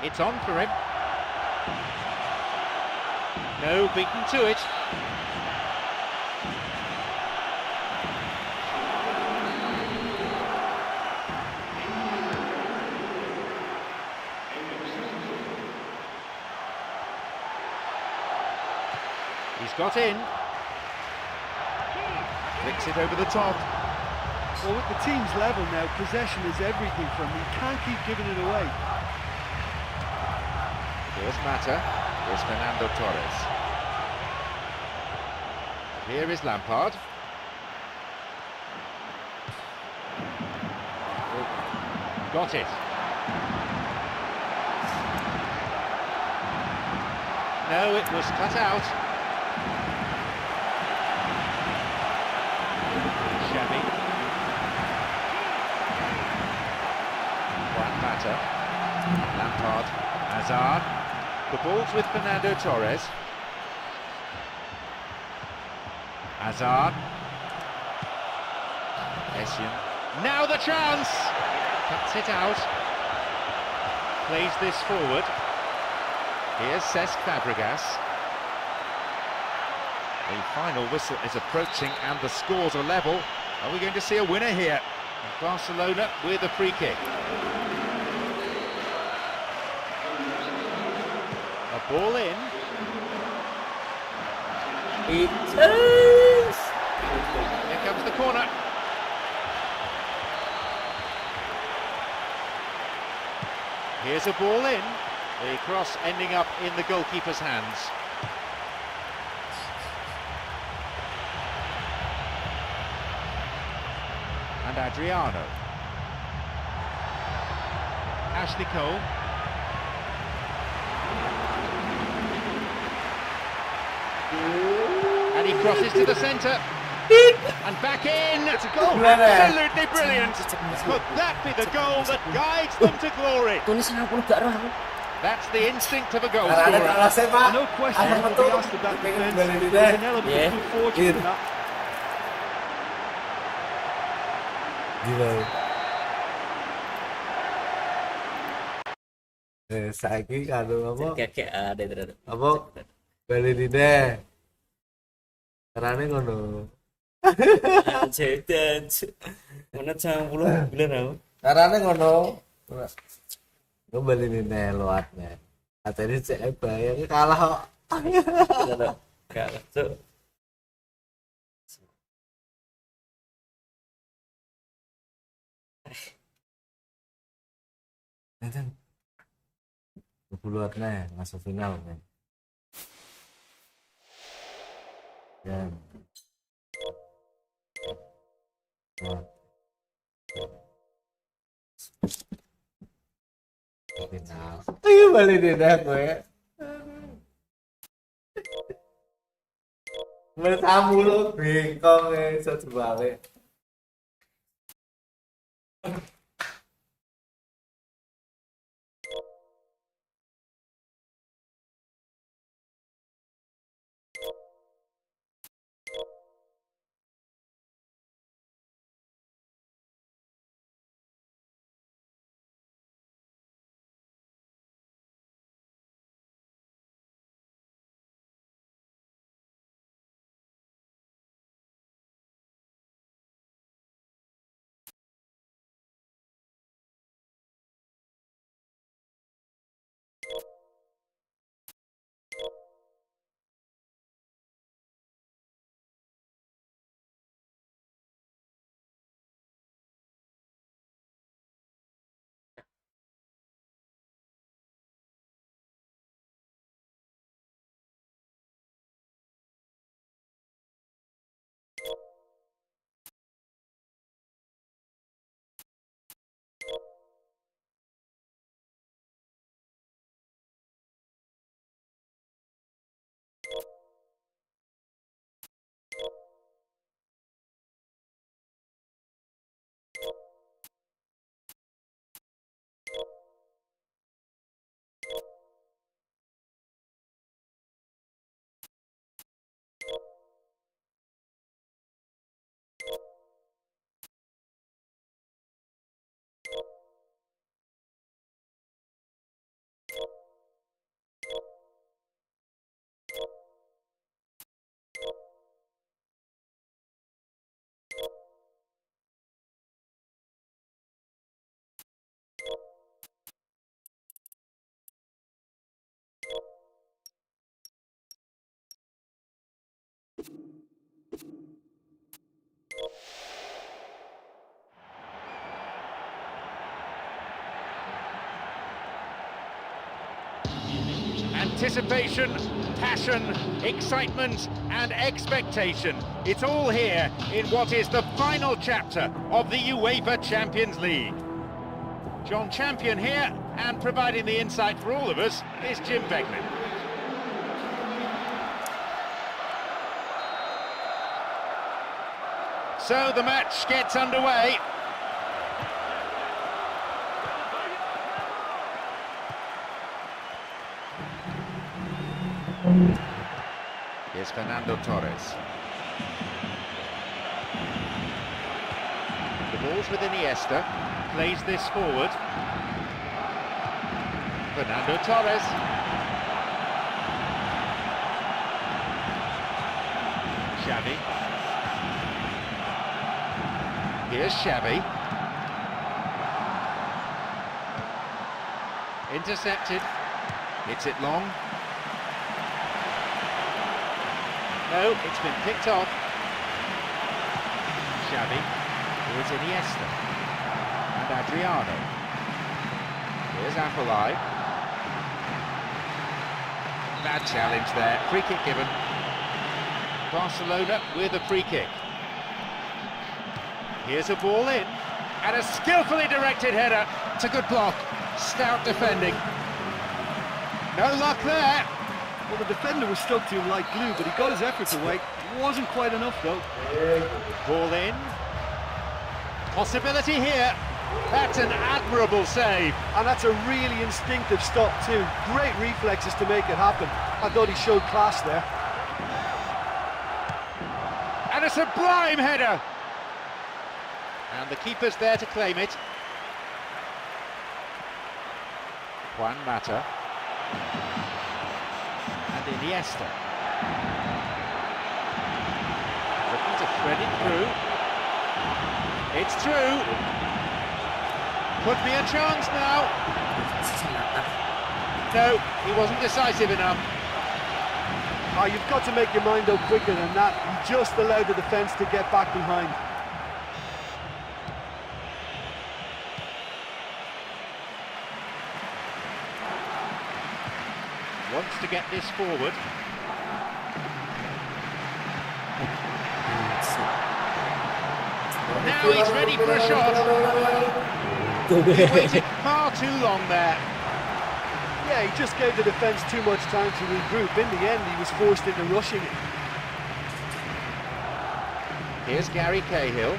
It's on for him. No beaten to it. He's got in. Flicks it over the top. Well, with the team's level now, possession is everything for him. He can't keep giving it away. Here's Mata. Here's Fernando Torres. Here is Lampard. Got it. No, it was cut out. Xavi. Juan Mata. Lampard. Hazard. The ball's with Fernando Torres. Hazard. Essien. Now the chance! Cuts it out. Plays this forward. Here's Cesc Fabregas. The final whistle is approaching and the scores are level. Are we going to see a winner here? Barcelona with a free kick. A ball in. It's Here comes the corner. Here's a ball in. The cross ending up in the goalkeeper's hands. And Adriano. Ashley Cole. And he crosses to the centre. And back in. It's a goal. Absolutely brilliant. Could that be the goal that guides them to glory? tulisan aku gak roh aku. That's the instinct of a goal Karena scorer. alasnya Pak. No question Ada will betul. be asked about Pengen defence. balik di There's deh. an element Yeah. of good fortune in that. Gila. Saiki kado apa? Kayak ada itu. Apa? Balik di deh. Carane ngono. Jadi mana jam 10 bulan aku. Carane ngono. Gue balik di deh luatnya. Katanya cek bayar kalah kok. Gak tuh. Nanti 20-an masuk final kan. Dan final. Ayo balik deh gue. Bertamu lu bengkong satu balik. Anticipation, passion, excitement and expectation. It's all here in what is the final chapter of the UEFA Champions League. John Champion here, and providing the insight for all of us is Jim Beglin. So the match gets underway. Here's Fernando Torres. Ball's with Iniesta. Plays this forward. Fernando Torres. Xavi. Here's Xavi. Intercepted. Hits it long. No, it's been picked off. Xavi. Here's Iniesta. And Adriano. Here's Afellay. Bad challenge there. Free kick given. Barcelona with a free kick. Here's a ball in. And a skillfully directed header. It's a good block. Stout defending. No luck there. Well, the defender was stuck to him like glue, but he got his efforts away. It wasn't quite enough, though. Ball in. Possibility here. That's an admirable save. And that's a really instinctive stop, too. Great reflexes to make it happen. I thought he showed class there. And a sublime header. And the keeper's there to claim it. Juan Mata. And Iniesta. Looking to thread it through. It's through. Could be a chance now. No, he wasn't decisive enough. Oh, you've got to make your mind up quicker than that. You just allowed the defence to get back behind. Wants to get this forward. Now he's ready for a shot. He waited far too long there. Yeah, he just gave the defence too much time to regroup. In the end, he was forced into rushing it. Here's Gary Cahill.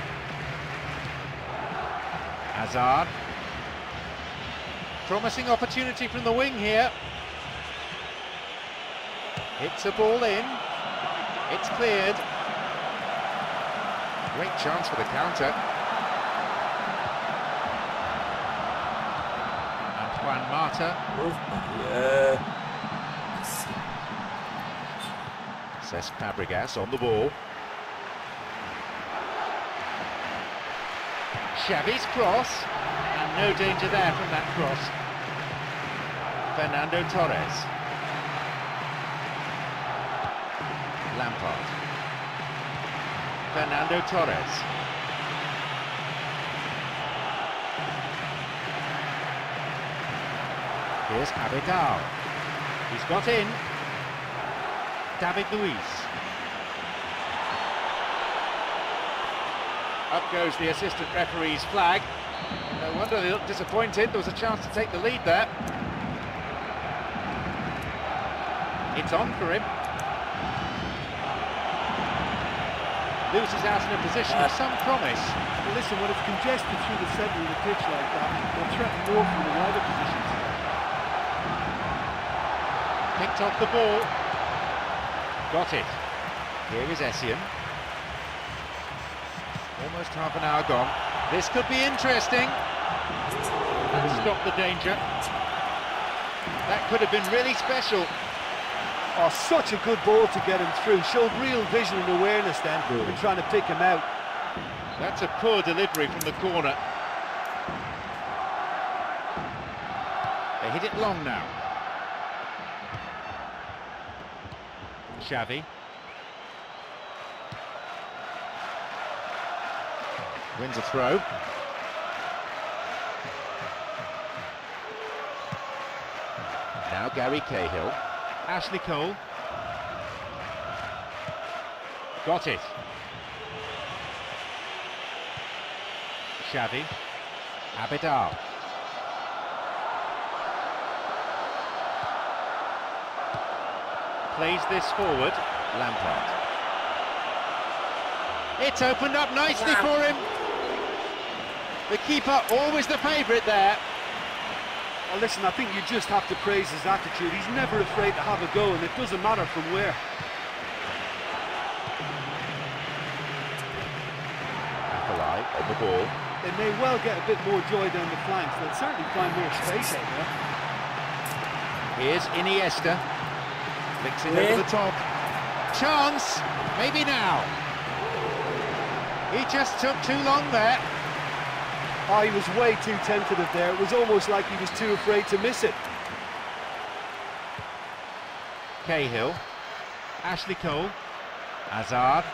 Hazard. Promising opportunity from the wing here. Hits a ball in. It's cleared. Great chance for the counter. And Juan Mata. Cesc Fabregas on the ball. Xavi's cross. And no danger there from that cross. Fernando Torres. Lampard. Fernando Torres. Here's Abidal. He's got in. David Luiz. Up goes the assistant referee's flag. No wonder they looked disappointed. There was a chance to take the lead there. It's on for him. Loses out in a position of some promise. Well, listen, when it's congested through the centre of the pitch like that, they'll threaten more from the wider positions. Picked off the ball. Got it. Here is Essien. Almost half an hour gone. This could be interesting. And stop the danger. That could have been really special. Oh, such a good ball to get him through. Showed real vision and awareness then in trying to pick him out. That's a poor delivery from the corner. They hit it long now. Xavi. Wins a throw. Now Gary Cahill. Ashley Cole. Got it. Xavi. Abidal. Plays this forward. Lampard. It's opened up nicely for him. The keeper, always the favourite there. Well, listen, I think you just have to praise his attitude. He's never afraid to have a go, and it doesn't matter from where. Afellay on the ball. They may well get a bit more joy down the flanks. They'll certainly find more space out there. Here's Iniesta. Flicks it over the top. Chance, maybe now. He just took too long there. Oh, he was way too tentative there. It was almost like he was too afraid to miss it. Cahill. Ashley Cole. Hazard.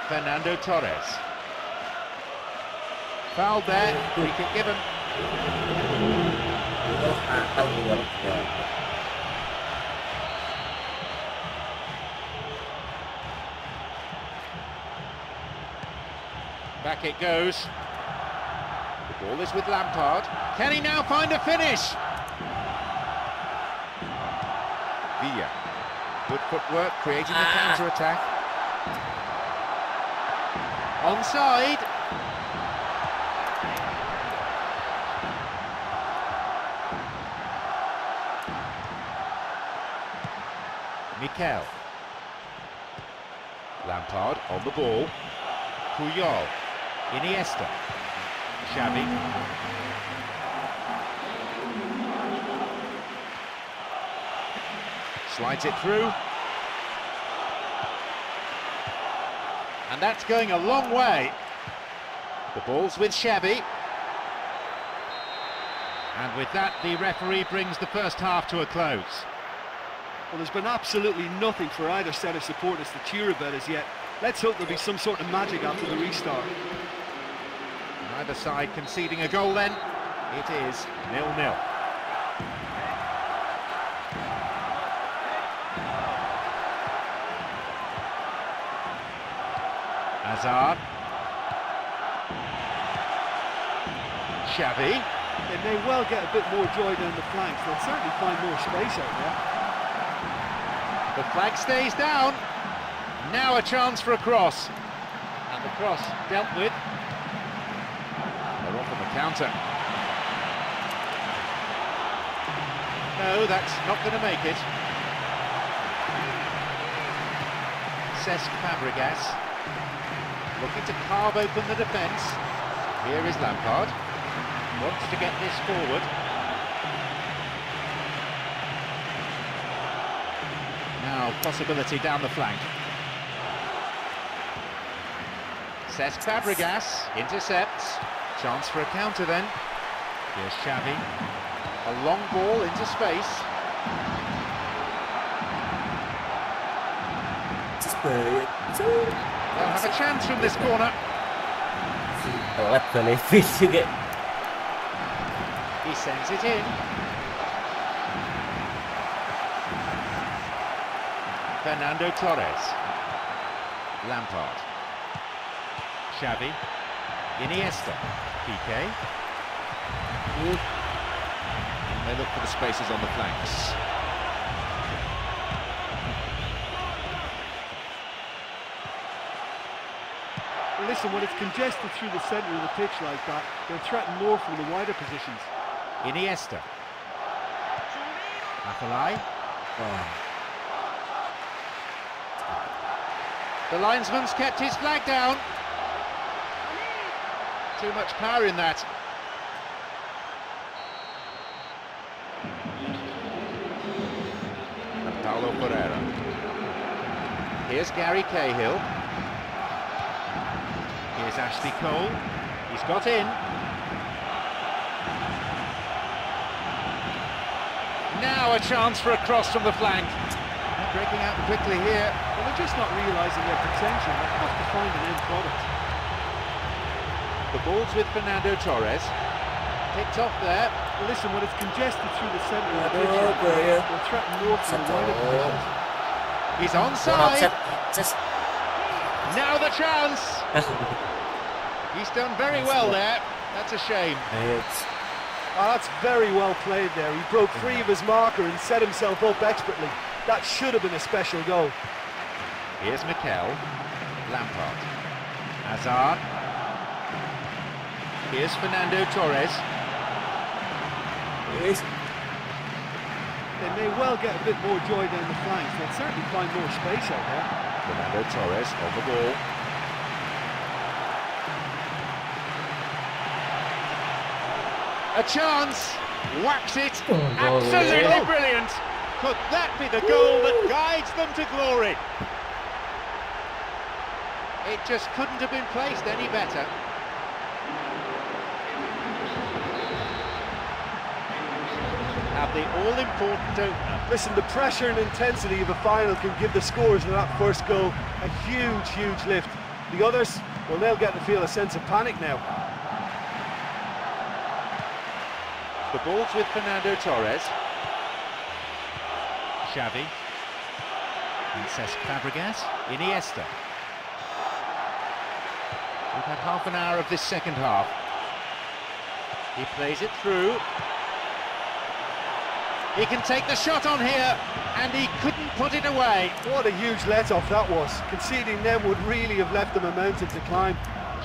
Fernando Torres. Fouled there. Free kick given. Back it goes. The ball is with Lampard. Can he now find a finish? Villa. Good footwork, creating the counter-attack. Onside. Mikel. Lampard on the ball. Puyol. Iniesta. Xavi. Slides it through. And that's going a long way. The ball's with Xavi. And with that, the referee brings the first half to a close. Well, there's been absolutely nothing for either set of supporters to cheer about as yet. Let's hope there'll be some sort of magic after the restart. Neither side conceding a goal then. It is 0-0. Hazard. Xavi. They may well get a bit more joy down the flanks. They'll certainly find more space out there. The flag stays down. Now a chance for a cross. And the cross dealt with. They're off on the counter. No, that's not going to make it. Cesc Fabregas looking to carve open the defence. Here is Lampard. Wants to get this forward. Now possibility down the flank. Cesc Fabregas intercepts. Chance for a counter then. Here's Xavi. A long ball into space. They'll have a chance from this corner. Telat ke Levis juga. He sends it in. Fernando Torres. Lampard. Xavi. Iniesta. PK. They look for the spaces on the flanks. Listen, when it's congested through the centre of the pitch like that, they'll threaten more from the wider positions. Iniesta. Atalay. The linesman's kept his flag down. Too much power in that. And Paulo Pereira. Here's Gary Cahill. Here's Ashley Cole. He's got in. Now a chance for a cross from the flank. They're breaking out quickly here. Well, they're just not realising their potential. They have to find an end product. The ball's with Fernando Torres. Picked off there. Well, listen, when it's congested through the centre of the pitch like that, they'll threaten more from the wider positions. He's onside. Just Now the chance. He's done very well there. That's a shame. Oh, that's very well played there. He broke free of his marker and set himself up expertly. That should have been a special goal. Here's Mikel. Lampard. Hazard. Here's Fernando Torres. They may well get a bit more joy down the flanks. They'll certainly find more space out there. Fernando Torres on the ball. A chance. Whacks it. goal. Absolutely brilliant. Could that be the goal that guides them to glory? It just couldn't have been placed any better. Have the all-important opener. Listen, the pressure and intensity of a final can give the scorers of that first goal a huge, huge lift. The others, well, they'll get to feel a sense of panic now. The ball's with Fernando Torres. Xavi. And Cesc Fabregas. Iniesta. We've had half an hour of this second half. He plays it through. He can take the shot on here, and he couldn't put it away. What a huge let-off that was. Conceding them would really have left them a mountain to climb.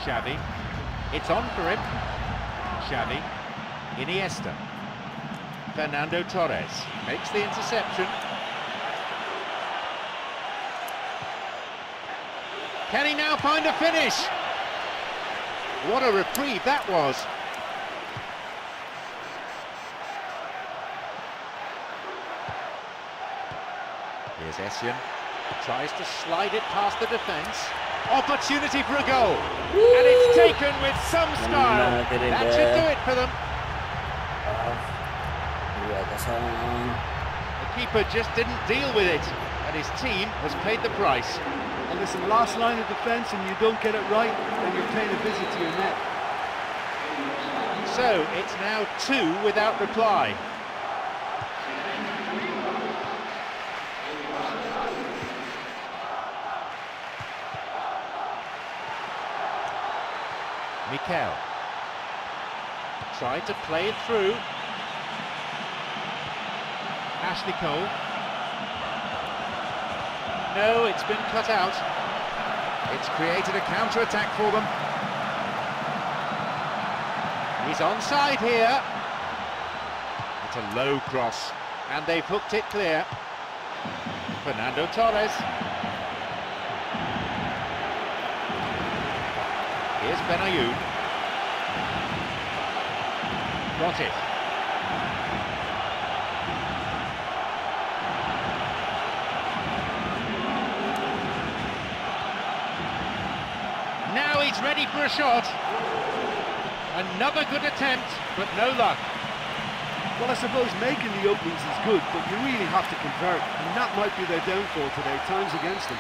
Xavi. It's on for him. Xavi. Iniesta. Fernando Torres makes the interception. Can he now find a finish? What a reprieve that was. Here's Essien. Tries to slide it past the defence. Opportunity for a goal. And it's taken with some style. That should do it for them. 2-0. The keeper just didn't deal with it. And his team has paid the price. And listen, last line of defence and you don't get it right, then you're paying a visit to your net. So it's now 2 without reply. Mikel tried to play it through. Ashley Cole. No, it's been cut out. It's created a counter-attack for them. He's onside here. It's a low cross, and they've hooked it clear. Fernando Torres. Here's Benayoun. Got it. Now he's ready for a shot. Another good attempt, but no luck. Well, I suppose making the openings is good, but you really have to convert, and that might be their downfall today. Time's against them.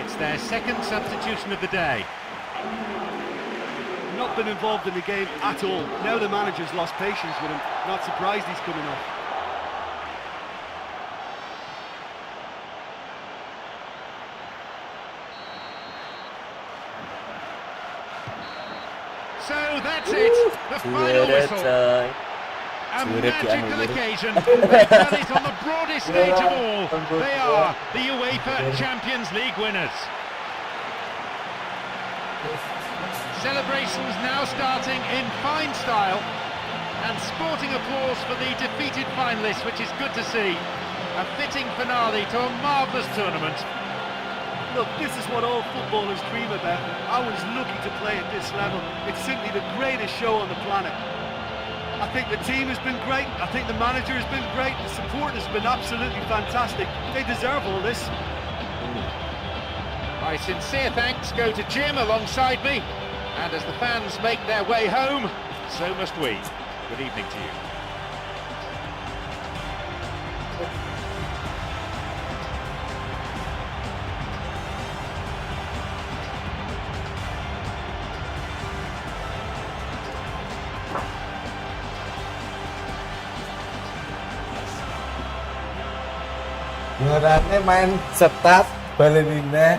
It's their second substitution of the day. Not been involved in the game at all. Now the manager's lost patience with him. Not surprised he's coming off. So that's it, the final whistle. A magical occasion. They've done it on the broadest stage of all. They are the UEFA Champions League winners. Celebrations now starting in fine style, and sporting applause for the defeated finalists, which is good to see. A fitting finale to a marvellous tournament. Look, this is what all footballers dream about. I was lucky to play at this level. It's simply the greatest show on the planet. I think the team has been great. I think the manager has been great. The support has been absolutely fantastic. They deserve all this. My sincere thanks go to Jim alongside me. And as the fans make their way home, so must we. Good evening to you. Juaranya main setat balerina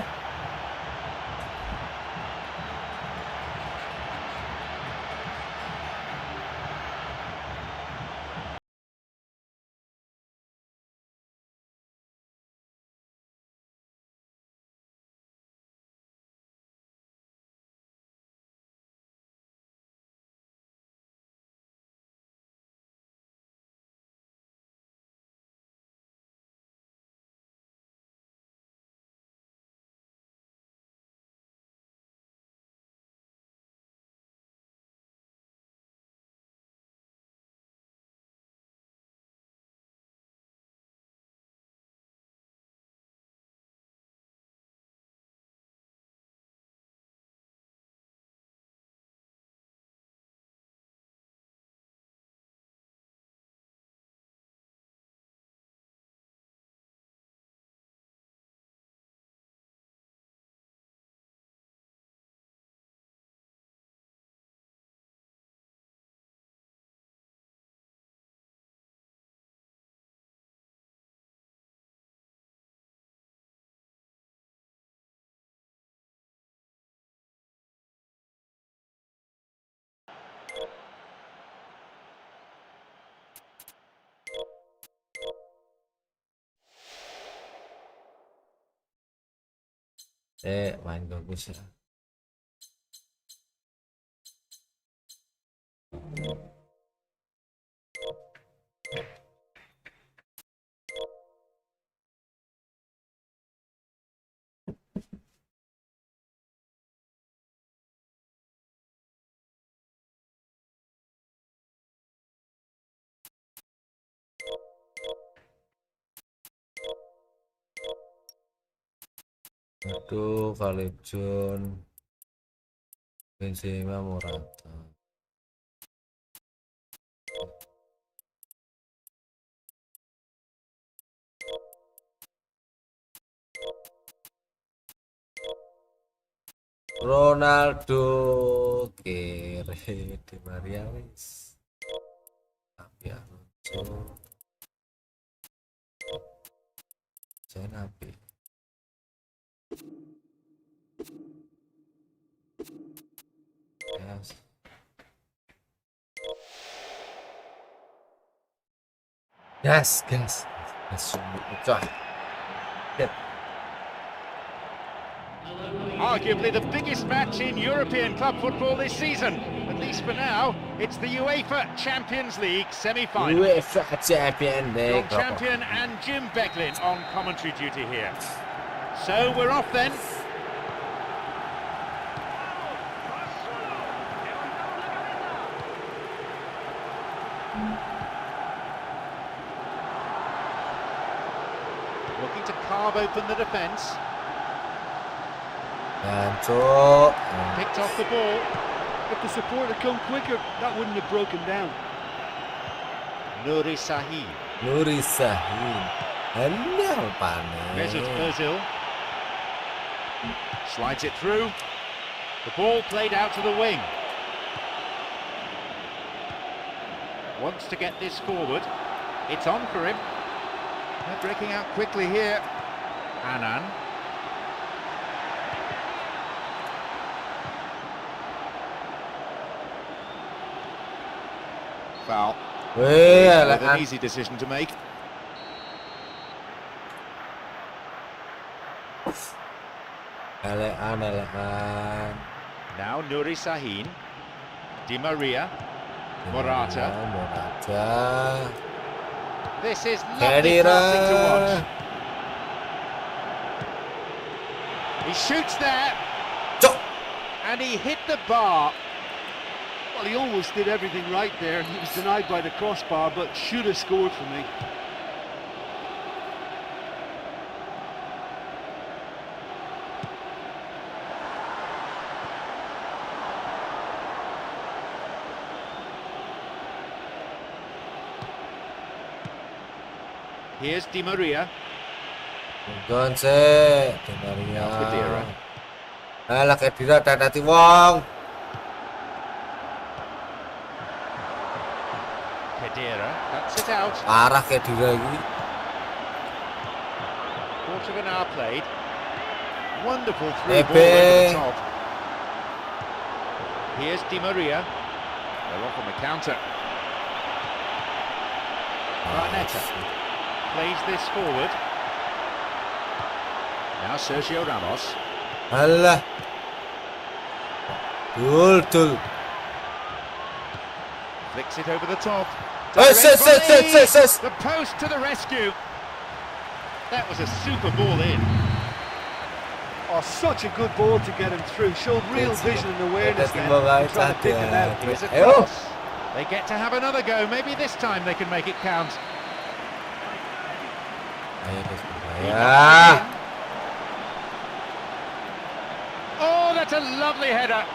Main bagus ya. Aduh, Khalid John, Benzema, Morata. Ronaldo, kere Di Maria wis. Tapi Alonso, Nabi. Yes. Yes, yes. Arguably the biggest match in European club football this season. At least for now, it's the UEFA Champions League semi-final. UEFA Champions League. John Champion and Jim Becklin on commentary duty here. So we're off then. Looking to carve open the defence. Ganco. Picked off the ball. If the support had come quicker, that wouldn't have broken down. Nuri Sahi. Nuri Sahin. Hello, Mesut pane. Ozil. Slides it through. The ball played out to the wing. Wants to get this forward. It's on for him. They're breaking out quickly here. Annan. Foul. Wih, With an easy decision to make. elean. Now Nuri Sahin. Di Maria. Morata. Morata. This is lovely passing to watch. He shoots there. Cok. And he hit the bar. Well, he almost did everything right there. He was denied by the crossbar, but should have scored for me. Here's Di Maria. Gonse, Di Maria. Khedira. Alah, Khedira tadi wong. Khedira cuts it out. Parah Khedira ini. Quarter of an hour played. Wonderful through ball Pepe. over the top. Here's Di Maria. They're off on the counter. Arnetta plays this forward. Now Sergio Ramos. Alah. Tul. Flicks it over the top. Yes. The post to the rescue. That was a super ball in. Oh, such a good ball to get him through. Showed real vision and awareness there. And tried to pick it out. Here's a cross. They get to have another go. Maybe this time they can make it count. Ya. Oh, that's a lovely header.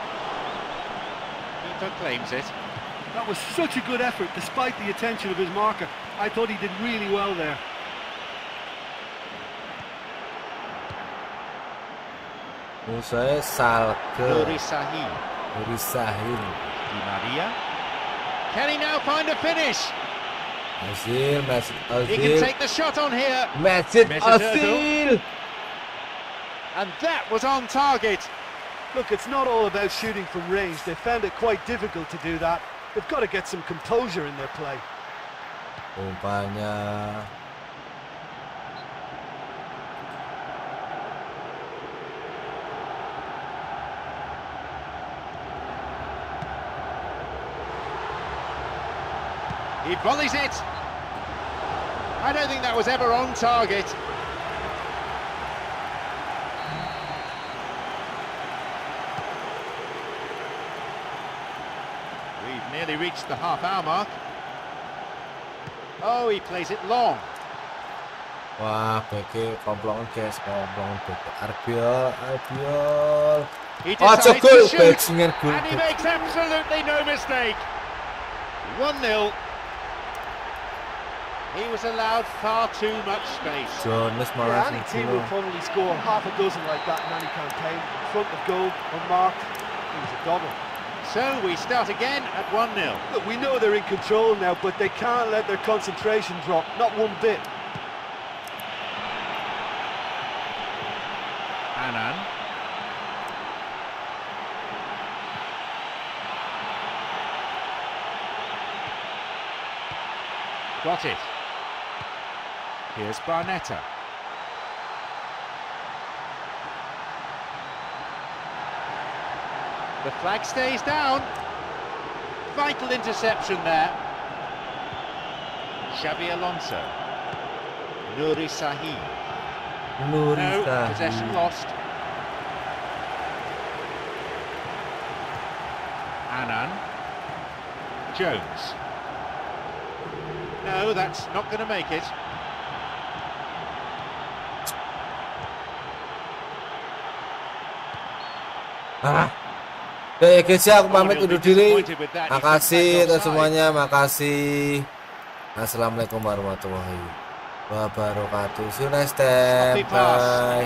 Keeper claims it. That was such a good effort, despite the attention of his marker. I thought he did really well there. Musuhnya Salke. Nuri Sahin. Nuri Sahin. Di Maria. Can he now find a finish? Ozil. He can take the shot on here. Mesut Mesut Ozil. And that was on target. Look, it's not all about shooting from range. They found it quite difficult to do that. They've got to get some composure in their play. He volleys it. I don't think that was ever on target. We've nearly reached the half-hour mark. Oh, he plays it long. Wah, beke komplongan guys, komplongan beke. Arbiol. He Oh, decides gol, to shoot, bajingan gol. and he makes absolutely no mistake. 1-0. He was allowed far too much space. Jonas Yeah, malah any team will probably score half a dozen like that in any campaign. In front of goal, unmarked, it was a double. So we start again at 1-0. Look, we know they're in control now, but they can't let their concentration drop, not one bit. Annan. Got it. Here's Barnetta. The flag stays down. Vital interception there. Xabi Alonso. Nuri Sahi. No, possession lost. Annan. Jones. No, that's not going to make it. Ya guys ya, aku pamit undur diri. Makasih untuk semuanya, makasih. Assalamualaikum warahmatullahi wabarakatuh. See you next time. Bye.